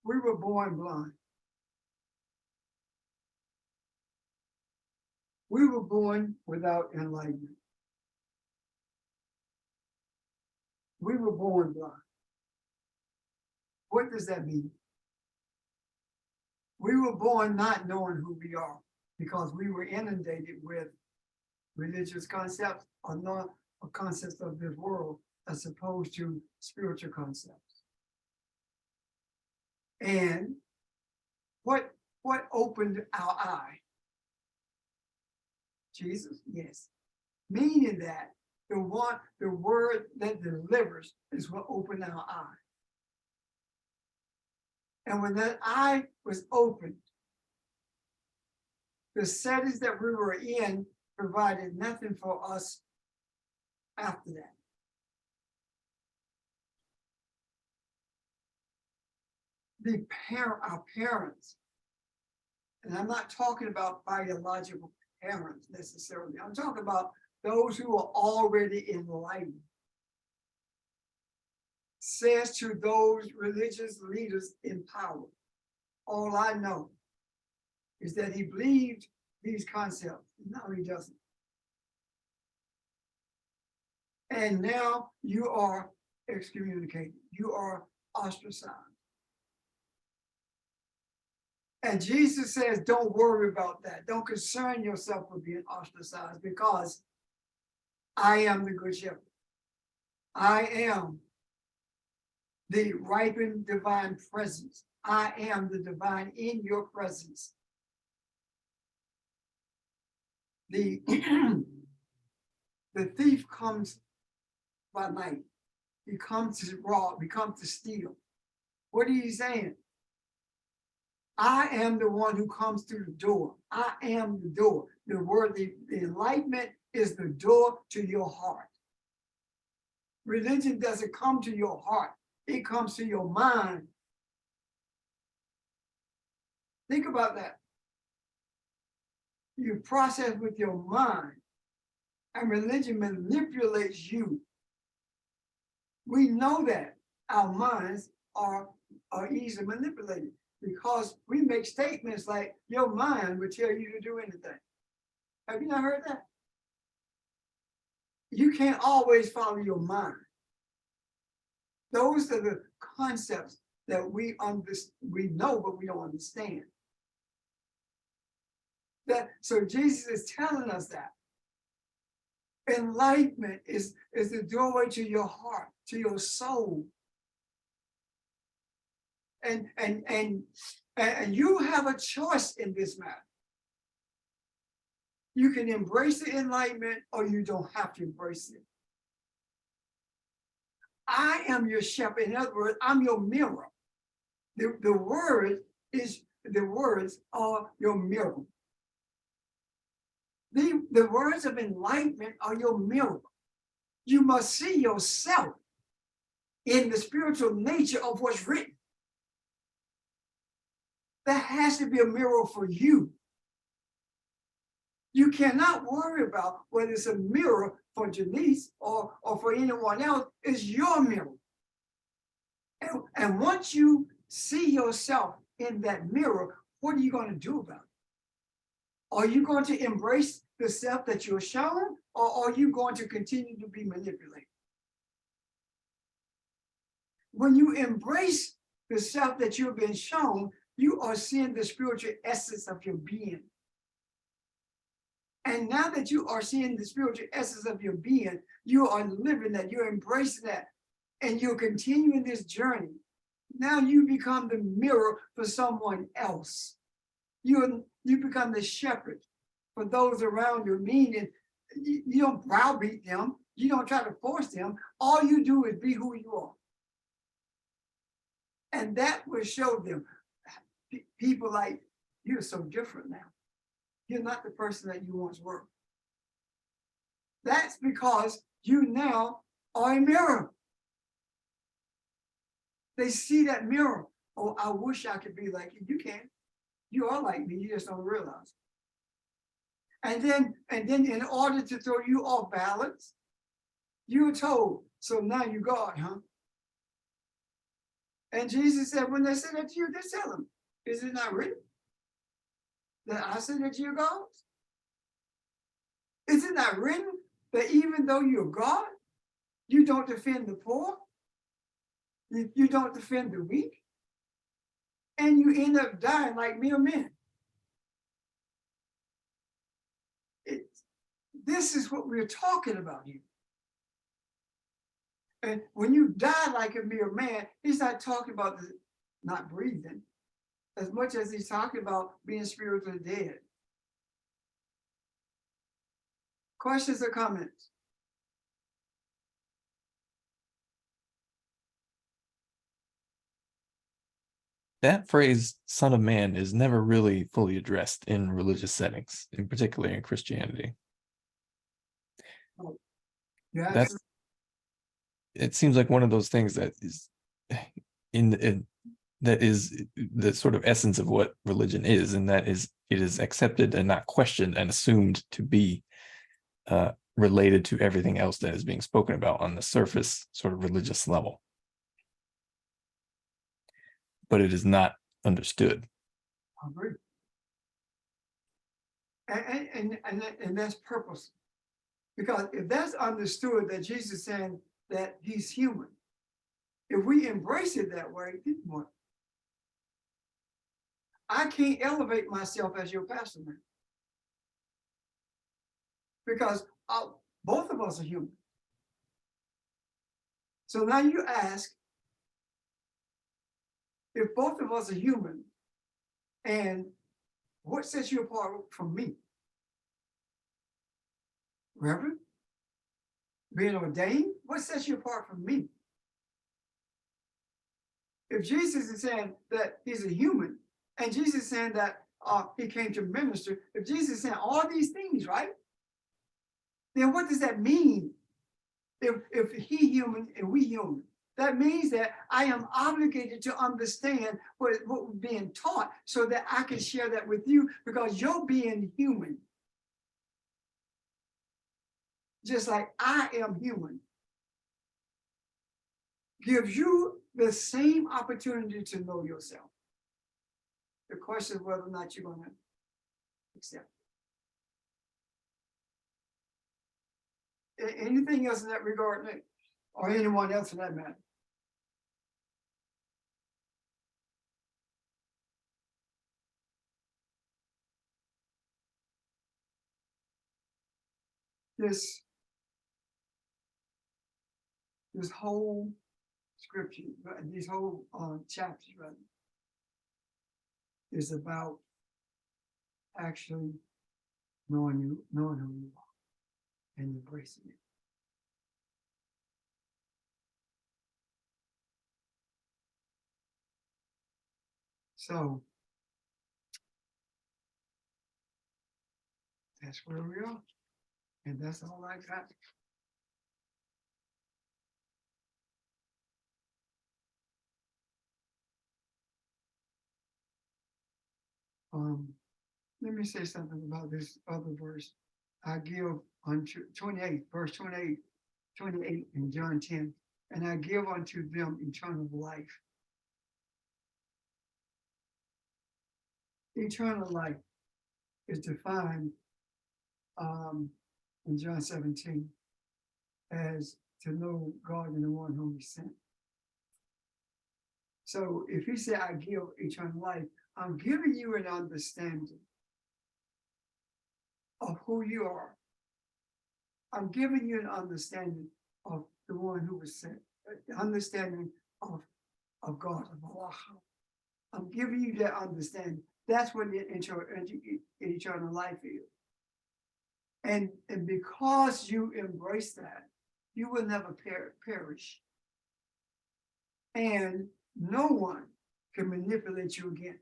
We were born blind. We were born without enlightenment. We were born blind. What does that mean? We were born not knowing who we are because we were inundated with religious concepts or concepts of this world as opposed to spiritual concepts. And what opened our eye? Jesus? Yes. Meaning that the word that delivers is what opened our eye. And when that eye was opened, the settings that we were in provided nothing for us after that. Our parents, and I'm not talking about biological parents necessarily, I'm talking about those who are already enlightened, says to those religious leaders in power, all I know is that he believed these concepts. No, he doesn't. And now you are excommunicated. You are ostracized. And Jesus says, don't worry about that. Don't concern yourself with being ostracized because I am the good shepherd. I am the ripened divine presence. I am the divine in your presence. The thief comes by night. He comes to rob, he comes to steal. What are you saying? I am the one who comes through the door. I am the door. The word, the enlightenment is the door to your heart. Religion doesn't come to your heart. It comes to your mind. Think about that. You process with your mind, and religion manipulates you. We know that our minds are easily manipulated because we make statements like, your mind would tell you to do anything. Have you not heard that? You can't always follow your mind. Those are the concepts that we know, but we don't understand. So Jesus is telling us that enlightenment is the doorway to your heart, to your soul. And you have a choice in this matter. You can embrace the enlightenment or you don't have to embrace it. I am your shepherd. In other words, I'm your mirror. The word is the words are your mirror. The words of enlightenment are your mirror. You must see yourself in the spiritual nature of what's written. That has to be a mirror for you. You cannot worry about whether it's a mirror for Janice or for anyone else. It's your mirror. And once you see yourself in that mirror, what are you going to do about it? Are you going to embrace the self that you're shown, or are you going to continue to be manipulated? When you embrace the self that you've been shown, you are seeing the spiritual essence of your being. And now that you are seeing the spiritual essence of your being, you are living that, you're embracing that, and you're continuing this journey. Now you become the mirror for someone else. You become the shepherd for those around you, meaning you don't browbeat them, you don't try to force them. All you do is be who you are. And that will show them, people like, you're so different now. You're not the person that you once were. That's because you now are a mirror. They see that mirror. Oh, I wish I could be like you. You can. You are like me, you just don't realize. And then in order to throw you off balance, you're told, so now you God, huh? And Jesus said, when they said that to you, just tell them, is it not written that I said that you're gods? Is it not written that even though you're God, you don't defend the poor, you don't defend the weak, and you end up dying like mere men? This is what we're talking about here. And when you die like a mere man, he's not talking about not breathing as much as he's talking about being spiritually dead. Questions or comments? That phrase, son of man, is never really fully addressed in religious settings, in particular in Christianity. Yeah, It seems like one of those things that is that is the sort of essence of what religion is, and that is it is accepted and not questioned and assumed to be related to everything else that is being spoken about on the surface sort of religious level. But it is not understood. I agree. And that's purpose. Because if that's understood that Jesus is saying that he's human, if we embrace it that way, then what? I can't elevate myself as your pastor man. Because both of us are human. So now you ask, if both of us are human, and what sets you apart from me? Reverend? Being ordained? What sets you apart from me? If Jesus is saying that he's a human, and Jesus is saying that he came to minister, if Jesus is saying all these things, right? Then what does that mean? If he human and we human, that means that I am obligated to understand what we're being taught so that I can share that with you, because you're being human. Just like I am human, gives you the same opportunity to know yourself. The question is whether or not you're going to accept it. Anything else in that regard, Nick? Or anyone else for that matter? This whole scripture, these whole chapters, rather, is about actually knowing who you are and embracing it. So that's where we are. And that's all I got. Let me say something about this other verse. I give unto 28, verse 28 in John 10, and I give unto them eternal life. Eternal life is defined in John 17 as to know God and the one whom he sent. So if he said, I give eternal life, I'm giving you an understanding of who you are. I'm giving you an understanding of the one who was sent, understanding of God, of Allah. I'm giving you that understanding. That's what the eternal life is. And because you embrace that, you will never perish. And no one can manipulate you again.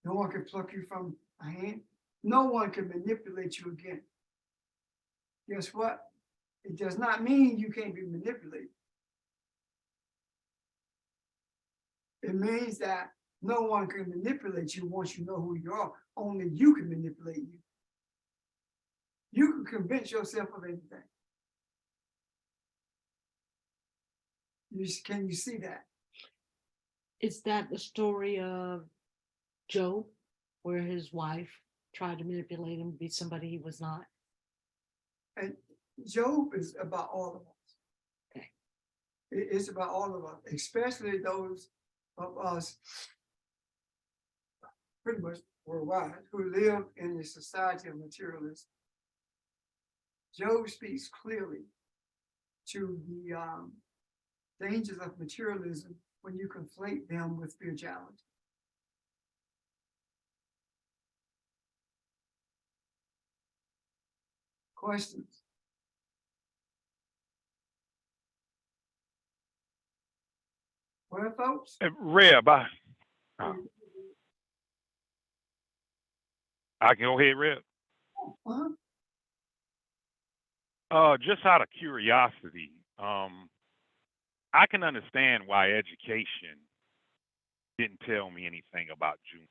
No one can pluck you from a hand. No one can manipulate you again. Guess what? It does not mean you can't be manipulated. It means that no one can manipulate you once you know who you are. Only you can manipulate you. You can convince yourself of anything. Can you see that? Is that the story of Job, where his wife tried to manipulate him to be somebody he was not? And Job is about all of us. Okay. It's about all of us, especially those of us pretty much worldwide who live in a society of materialism. Job speaks clearly to the dangers of materialism when you conflate them with spirituality. Questions? Well, folks, Reb, I can go ahead, Reb. Just out of curiosity, I can understand why education didn't tell me anything about June.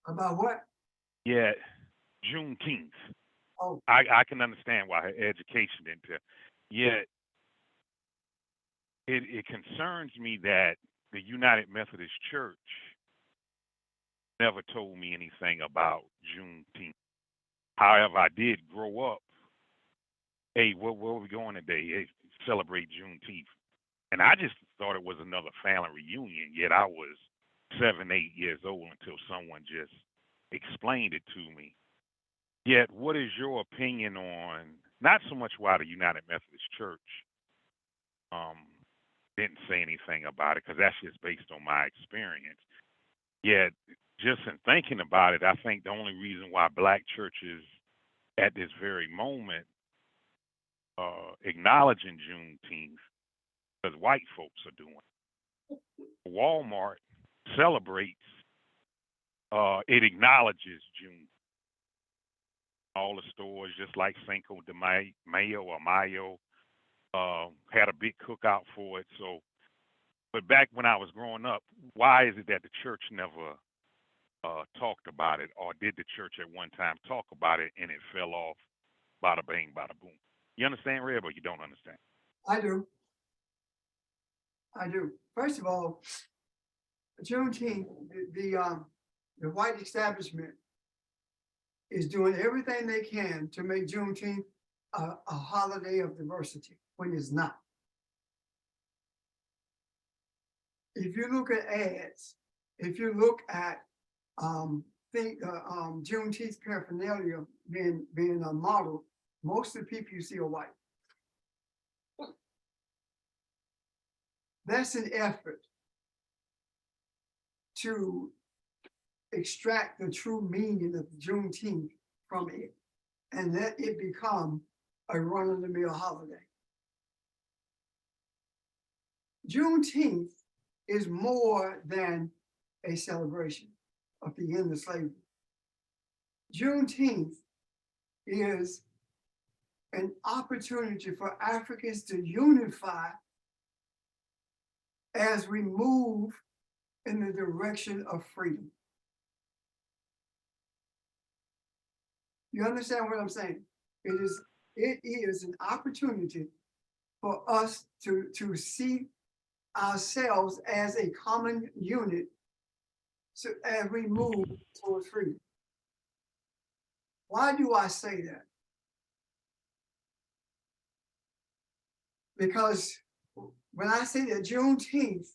About what? Yeah, Juneteenth. Oh, I can understand why education didn't tell. Yet it concerns me that the United Methodist Church never told me anything about Juneteenth. However, I did grow up. Hey, where are we going today? Hey, celebrate Juneteenth. And I just thought it was another family reunion, yet I was 7, 8 years old until someone just explained it to me. Yet, what is your opinion on not so much why the United Methodist Church didn't say anything about it, because that's just based on my experience. Yet, just in thinking about it, I think the only reason why black churches at this very moment acknowledging Juneteenth, because white folks are doing it. Walmart celebrates, it acknowledges June. All the stores, just like Cinco de Mayo or Mayo, had a big cookout for it. So, but back when I was growing up, why is it that the church never talked about it, or did the church at one time talk about it and it fell off, bada bing, bada boom? You understand, Reb, or you don't understand? I do. First of all, Juneteenth, the white establishment is doing everything they can to make Juneteenth a holiday of diversity when it's not. If you look at ads, if you look at Juneteenth paraphernalia being a model, most of the people you see are white. That's an effort to extract the true meaning of Juneteenth from it and let it become a run-of-the-mill holiday. Juneteenth is more than a celebration of the end of slavery. Juneteenth is an opportunity for Africans to unify as we move in the direction of freedom. You understand what I'm saying? It is an opportunity for us to see ourselves as a common unit, so as we move towards freedom. Why do I say that? Because when I say that Juneteenth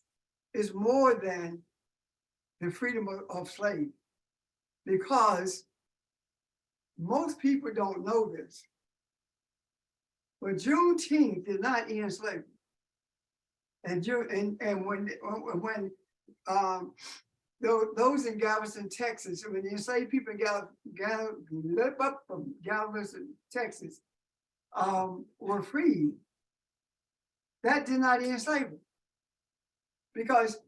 is more than the freedom of slaves, because most people don't know this, but Juneteenth did not end slavery. And when those in Galveston, Texas, when the enslaved people in Galveston, Texas, were freed, that did not end slavery, because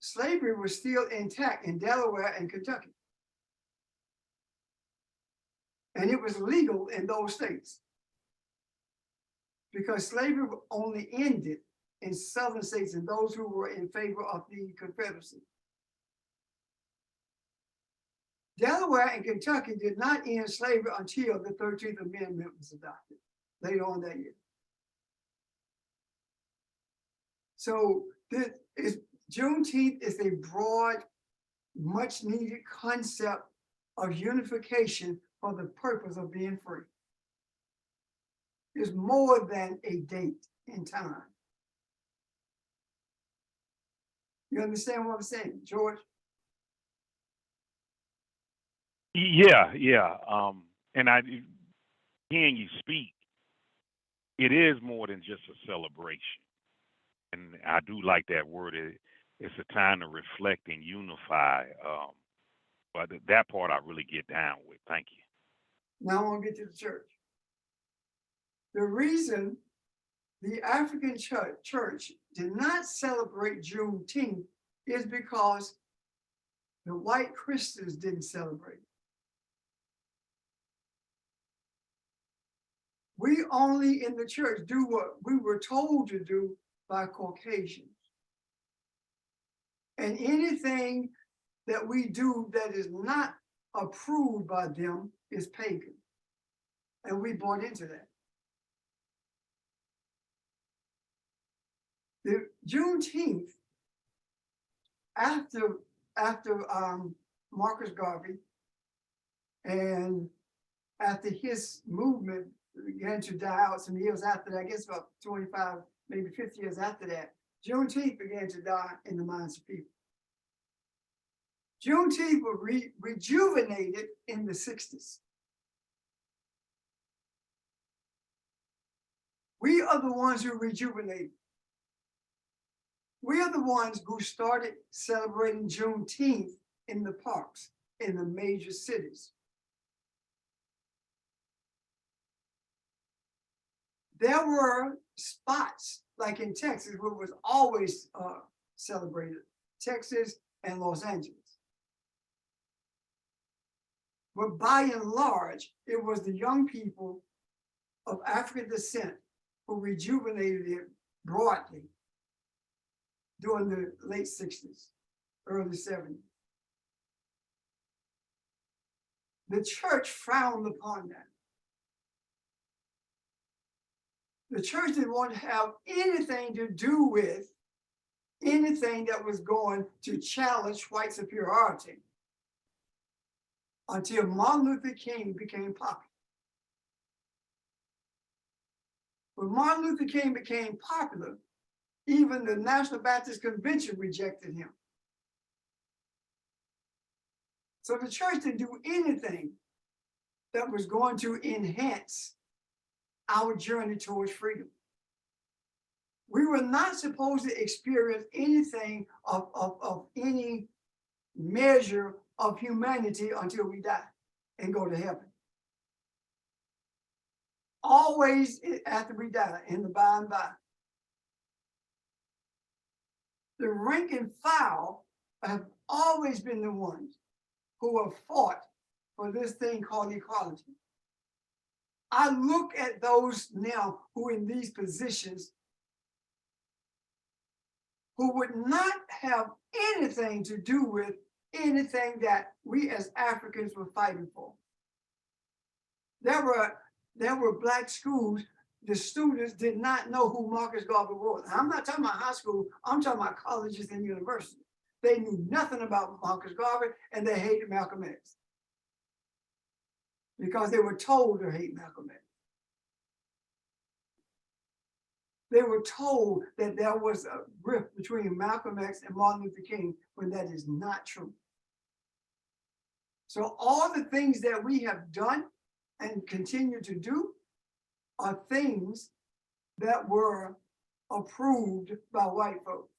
slavery was still intact in Delaware and Kentucky. And it was legal in those states, because slavery only ended in southern states and those who were in favor of the Confederacy. Delaware and Kentucky did not end slavery until the 13th Amendment was adopted later on that year. So Juneteenth is a broad, much needed concept of unification for the purpose of being free. It's more than a date in time. You understand what I'm saying, George? Yeah. And hearing you speak, it is more than just a celebration. And I do like that word. It's a time to reflect and unify. But that part I really get down with. Thank you. Now I want to get to the church. The reason the African church did not celebrate Juneteenth is because the white Christians didn't celebrate. We only in the church do what we were told to do by Caucasians. And anything that we do that is not approved by them is pagan. And we bought into that. The Juneteenth, after Marcus Garvey, and after his movement began to die out some years after that, I guess about 25, maybe 50 years after that, Juneteenth began to die in the minds of people. Juneteenth was rejuvenated in the 60s. We are the ones who rejuvenated. We are the ones who started celebrating Juneteenth in the parks, in the major cities. There were spots, like in Texas, where it was always celebrated, Texas and Los Angeles. But by and large, it was the young people of African descent who rejuvenated it broadly during the late 60s, early 70s. The church frowned upon that. The church didn't want to have anything to do with anything that was going to challenge white superiority until Martin Luther King became popular. When Martin Luther King became popular, even the National Baptist Convention rejected him. So the church didn't do anything that was going to enhance our journey towards freedom. We were not supposed to experience anything of any measure of humanity until we die and go to heaven. Always after we die, in the by and by. The rank and file have always been the ones who have fought for this thing called equality. I look at those now who in these positions who would not have anything to do with anything that we as Africans were fighting for. There were Black schools, the students did not know who Marcus Garvey was. I'm not talking about high school, I'm talking about colleges and universities. They knew nothing about Marcus Garvey and they hated Malcolm X. Because they were told to hate Malcolm X. They were told that there was a rift between Malcolm X and Martin Luther King when that is not true. So all the things that we have done and continue to do are things that were approved by white folks.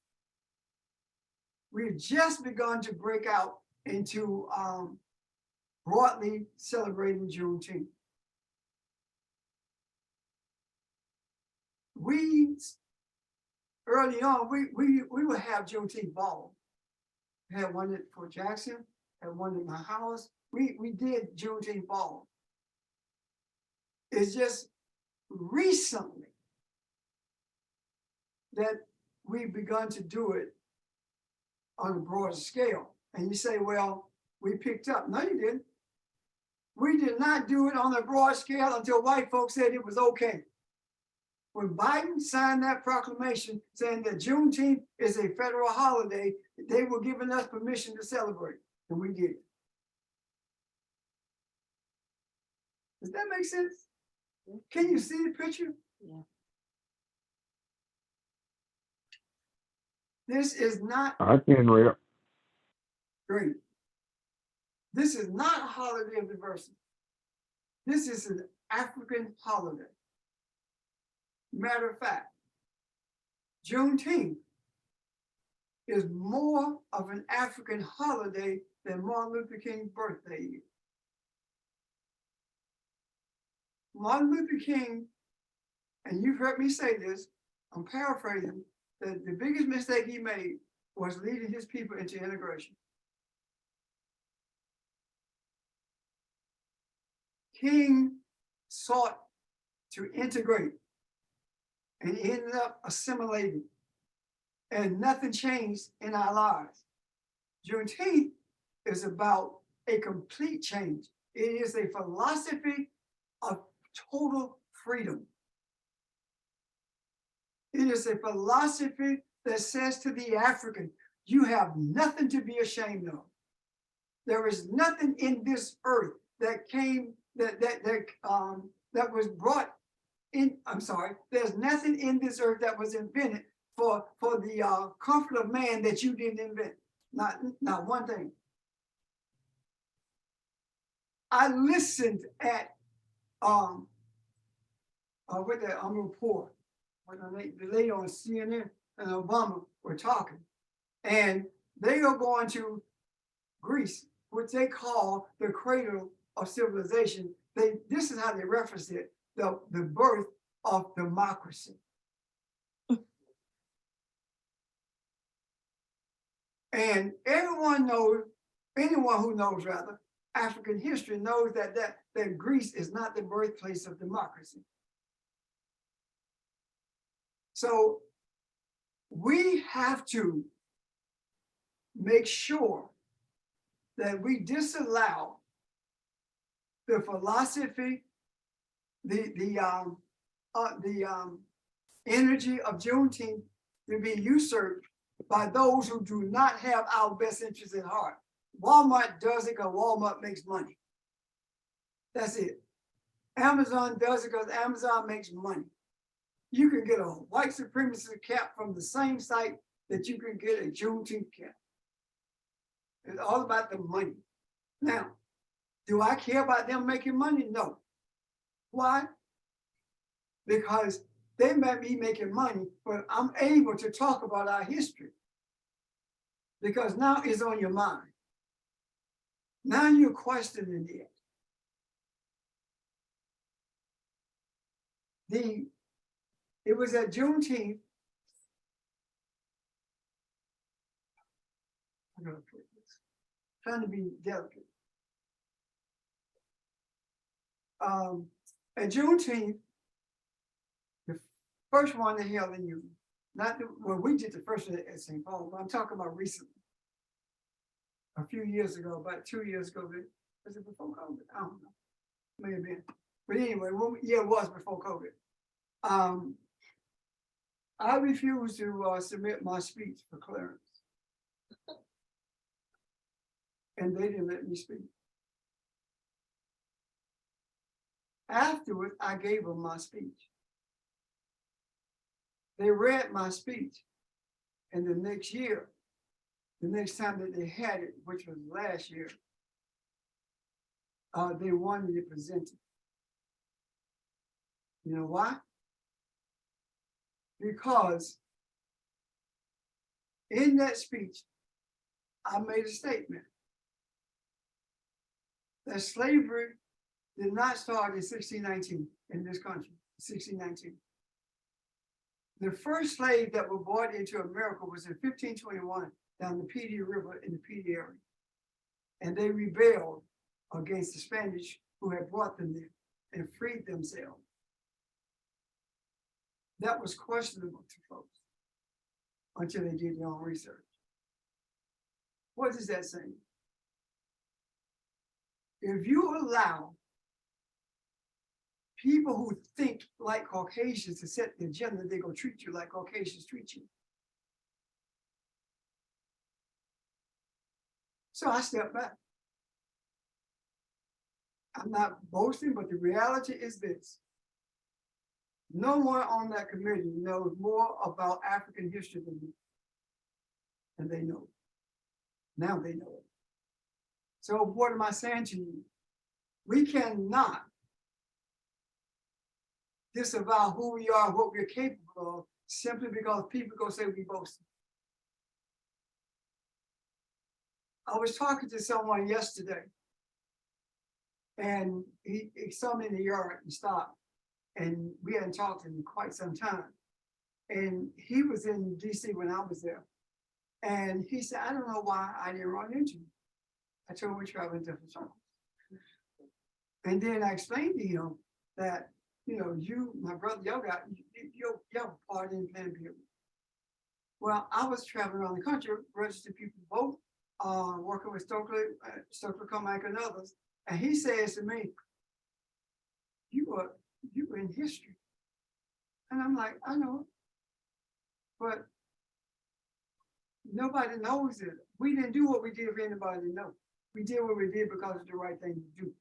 We've just begun to break out into broadly celebrating Juneteenth. We, early on, we would have Juneteenth ball. We had one at Fort Jackson, had one in my house. We did Juneteenth ball. It's just recently that we've begun to do it on a broader scale. And you say, well, we picked up. No, you didn't. We did not do it on a broad scale until white folks said it was okay. When Biden signed that proclamation saying that Juneteenth is a federal holiday, they were giving us permission to celebrate, and we did. Does that make sense? Can you see the picture? Yeah. This is not I can read. great. This is not a holiday of diversity. This is an African holiday. Matter of fact, Juneteenth is more of an African holiday than Martin Luther King's birthday is. Martin Luther King, and you've heard me say this, I'm paraphrasing, that the biggest mistake he made was leading his people into integration. King sought to integrate and ended up assimilating, and nothing changed in our lives. Juneteenth is about a complete change. It is a philosophy of total freedom. It is a philosophy that says to the African, you have nothing to be ashamed of. There is nothing in this earth that came, that was brought in, I'm sorry, there's nothing in this earth that was invented for the comfort of man that you didn't invent. Not one thing. I listened at with that report when the lady on CNN and Obama were talking, and they are going to Greece, which they call the cradle of civilization. This is how they reference it, the birth of democracy. And everyone knows, anyone who knows rather, African history knows that Greece is not the birthplace of democracy. So we have to make sure that we disallow the philosophy, the energy of Juneteenth to be usurped by those who do not have our best interests at heart. Walmart does it because Walmart makes money. That's it. Amazon does it because Amazon makes money. You can get a white supremacist cap from the same site that you can get a Juneteenth cap. It's all about the money. Now, do I care about them making money? No. Why? Because they might be making money, but I'm able to talk about our history because now it's on your mind. Now you're questioning it. It was at Juneteenth. I'm gonna put this, trying to be delicate. At Juneteenth, the first one they held in Union, not the, well, we did the first one at St. Paul, but I'm talking about recently. A few years ago, about 2 years ago, was it before COVID? I don't know. May have been. But anyway, yeah, it was before COVID. I refused to submit my speech for clearance. And they didn't let me speak. Afterwards, I gave them my speech. They read my speech. And the next year, the next time that they had it, which was last year, they wanted me to present it. You know why? Because in that speech, I made a statement that slavery did not start in 1619 in this country, 1619. The first slave that were brought into America was in 1521 down the Petee River in the Petee area. And they rebelled against the Spanish who had brought them there and freed themselves. That was questionable to folks until they did their own research. What is that saying? If you allow people who think like Caucasians to set the agenda, they're gonna treat you like Caucasians treat you. So I stepped back. I'm not boasting, but the reality is this. No one on that committee knows more about African history than me. And they know. Now they know it. So what am I saying to you? We cannot disavow who we are, what we're capable of, simply because people go say we boasting. I was talking to someone yesterday, and he saw me in the yard and stopped, and we hadn't talked in quite some time. And he was in DC when I was there. And he said, I don't know why I didn't run into you. I told him we travel in different circles. And then I explained to him that, you know, you, my brother, y'all party in Plan B. Well, I was traveling around the country, registered people vote, working with Stokely Carmichael and others. And he says to me, you were in history. And I'm like, I know it. But nobody knows it. We didn't do what we did for anybody to know. We did what we did because it's the right thing to do.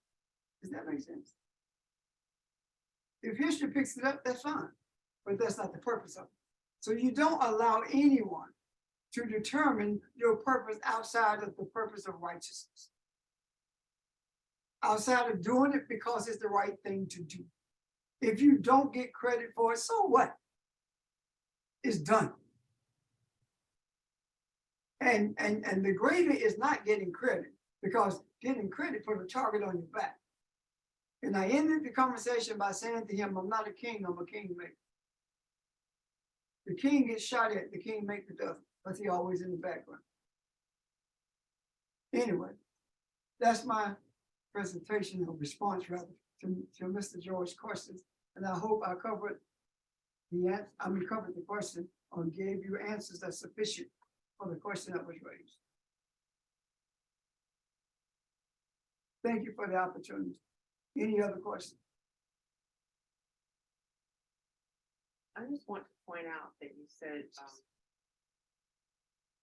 Does that make sense? If history picks it up, that's fine. But that's not the purpose of it. So you don't allow anyone to determine your purpose outside of the purpose of righteousness. Outside of doing it because it's the right thing to do. If you don't get credit for it, so what? It's done. And the greater is not getting credit, because getting credit for the target on your back. And I ended the conversation by saying to him, I'm not a king, I'm a kingmaker. The king gets shot at, the kingmaker doesn't, but he always in the background. Anyway, that's my presentation or response rather to Mr. George's questions. And I hope I covered covered the question or gave you answers that's sufficient for the question that was raised. Thank you for the opportunity. Any other questions? I just want to point out that you said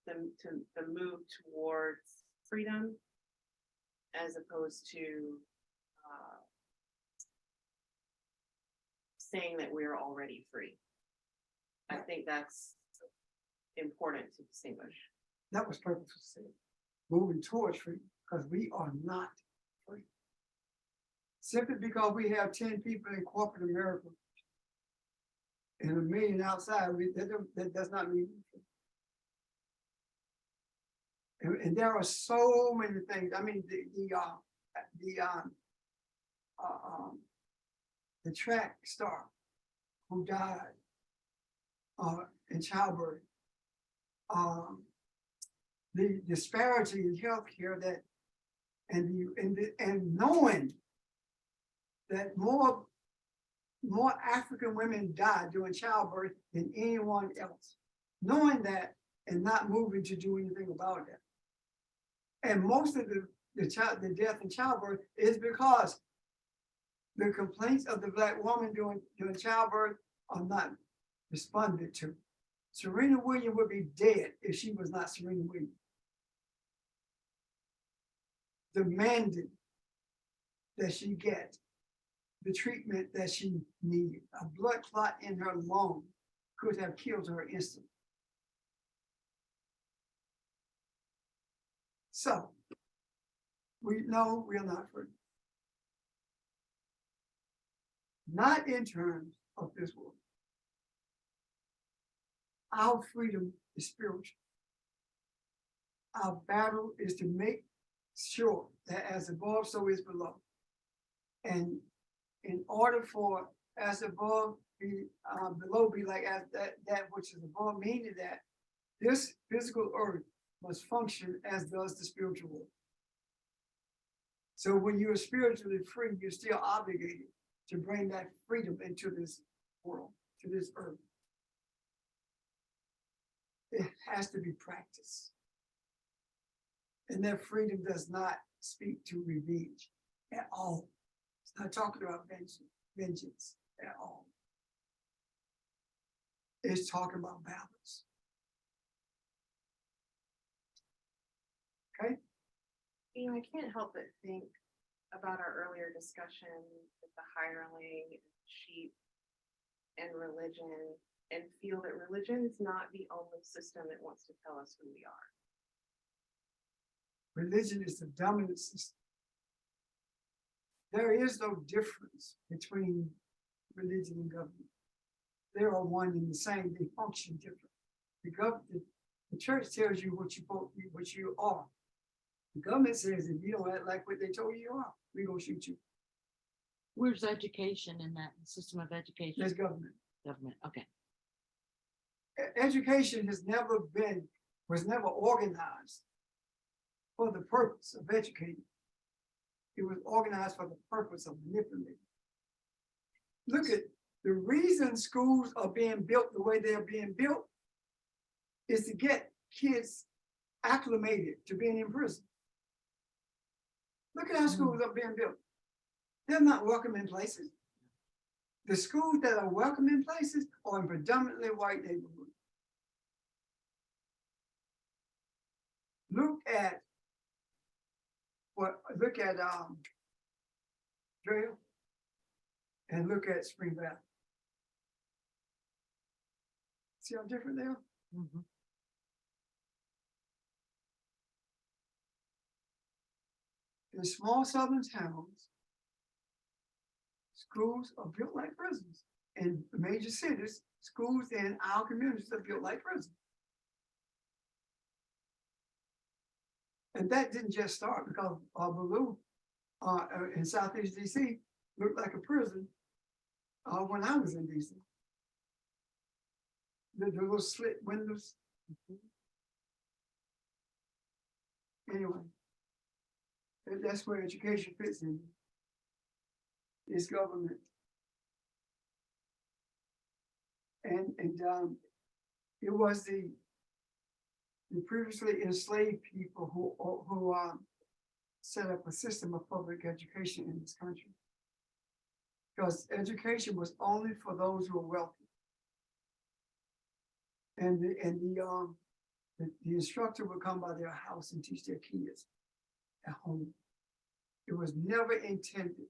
the move towards freedom as opposed to saying that we're already free. I think that's important to distinguish. That was purposely said. Moving towards freedom, because we are not free. Simply because we have 10 people in corporate America and 1 million outside, that does not mean we're free. And there are so many things. I mean, the track star who died in childbirth, the disparity in healthcare and knowing that more African women died during childbirth than anyone else. Knowing that and not moving to do anything about that. And most of the death in childbirth is because the complaints of the Black woman during childbirth are not responded to. Serena Williams would be dead if she was not Serena Williams. Demanding that she get the treatment that she needed. A blood clot in her lung could have killed her instantly. So, we know we are not free. Not in terms of this world. Our freedom is spiritual. Our battle is to make sure that as above, so is below. And in order for as above be below be like as that which is above, meaning that this physical earth must function as does the spiritual world. So when you're spiritually free, you're still obligated to bring that freedom into this world, to this earth. It has to be practiced. And that freedom does not speak to revenge at all. It's not talking about vengeance at all. It's talking about balance. Okay? You know, I can't help but think about our earlier discussion with the hireling, sheep, and religion, and feel that religion is not the only system that wants to tell us who we are. Religion is the dominant system. There is no difference between religion and government. They are one and the same. They function different. The church tells you what you are. The government says if you don't act like what they told you are, we're gonna shoot you. Where's education in that system of education? There's government. Government, okay. Education was never organized for the purpose of educating. It was organized for the purpose of manipulating. Look at the reason schools are being built the way they're being built is to get kids acclimated to being in prison. Look at how schools are being built. They're not welcoming places. The schools that are welcoming places are in predominantly white neighborhoods. Look at Trail and look at Spring Valley. See how different they are? Mhm. In small southern towns, schools are built like prisons. In major cities, schools in our communities are built like prisons. And that didn't just start because Ballou in Southeast DC looked like a prison when I was in DC. The little slit windows. Anyway, that's where education fits in. It's government. And it was the previously enslaved people who set up a system of public education in this country. Because education was only for those who were wealthy. And the instructor would come by their house and teach their kids at home. It was never intended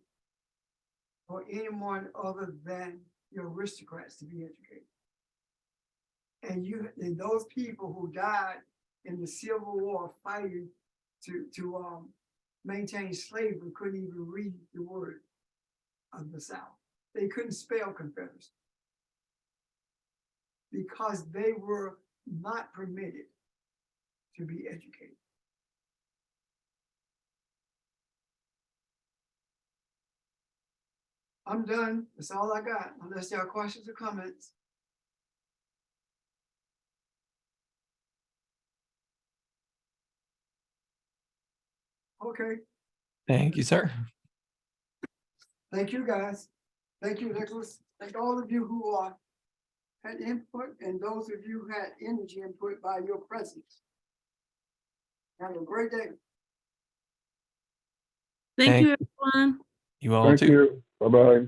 for anyone other than the aristocrats to be educated. And those people who died in the Civil War fighting to maintain slavery couldn't even read the word of the South. They couldn't spell Confederacy because they were not permitted to be educated. I'm done. That's all I got, unless there are questions or comments. Okay. Thank you, sir. Thank you, guys. Thank you, Nicholas. Thank all of you who had input and those of you who had energy input by your presence. Have a great day. Thank Thank you, everyone. you all Thank too. you. Bye-bye.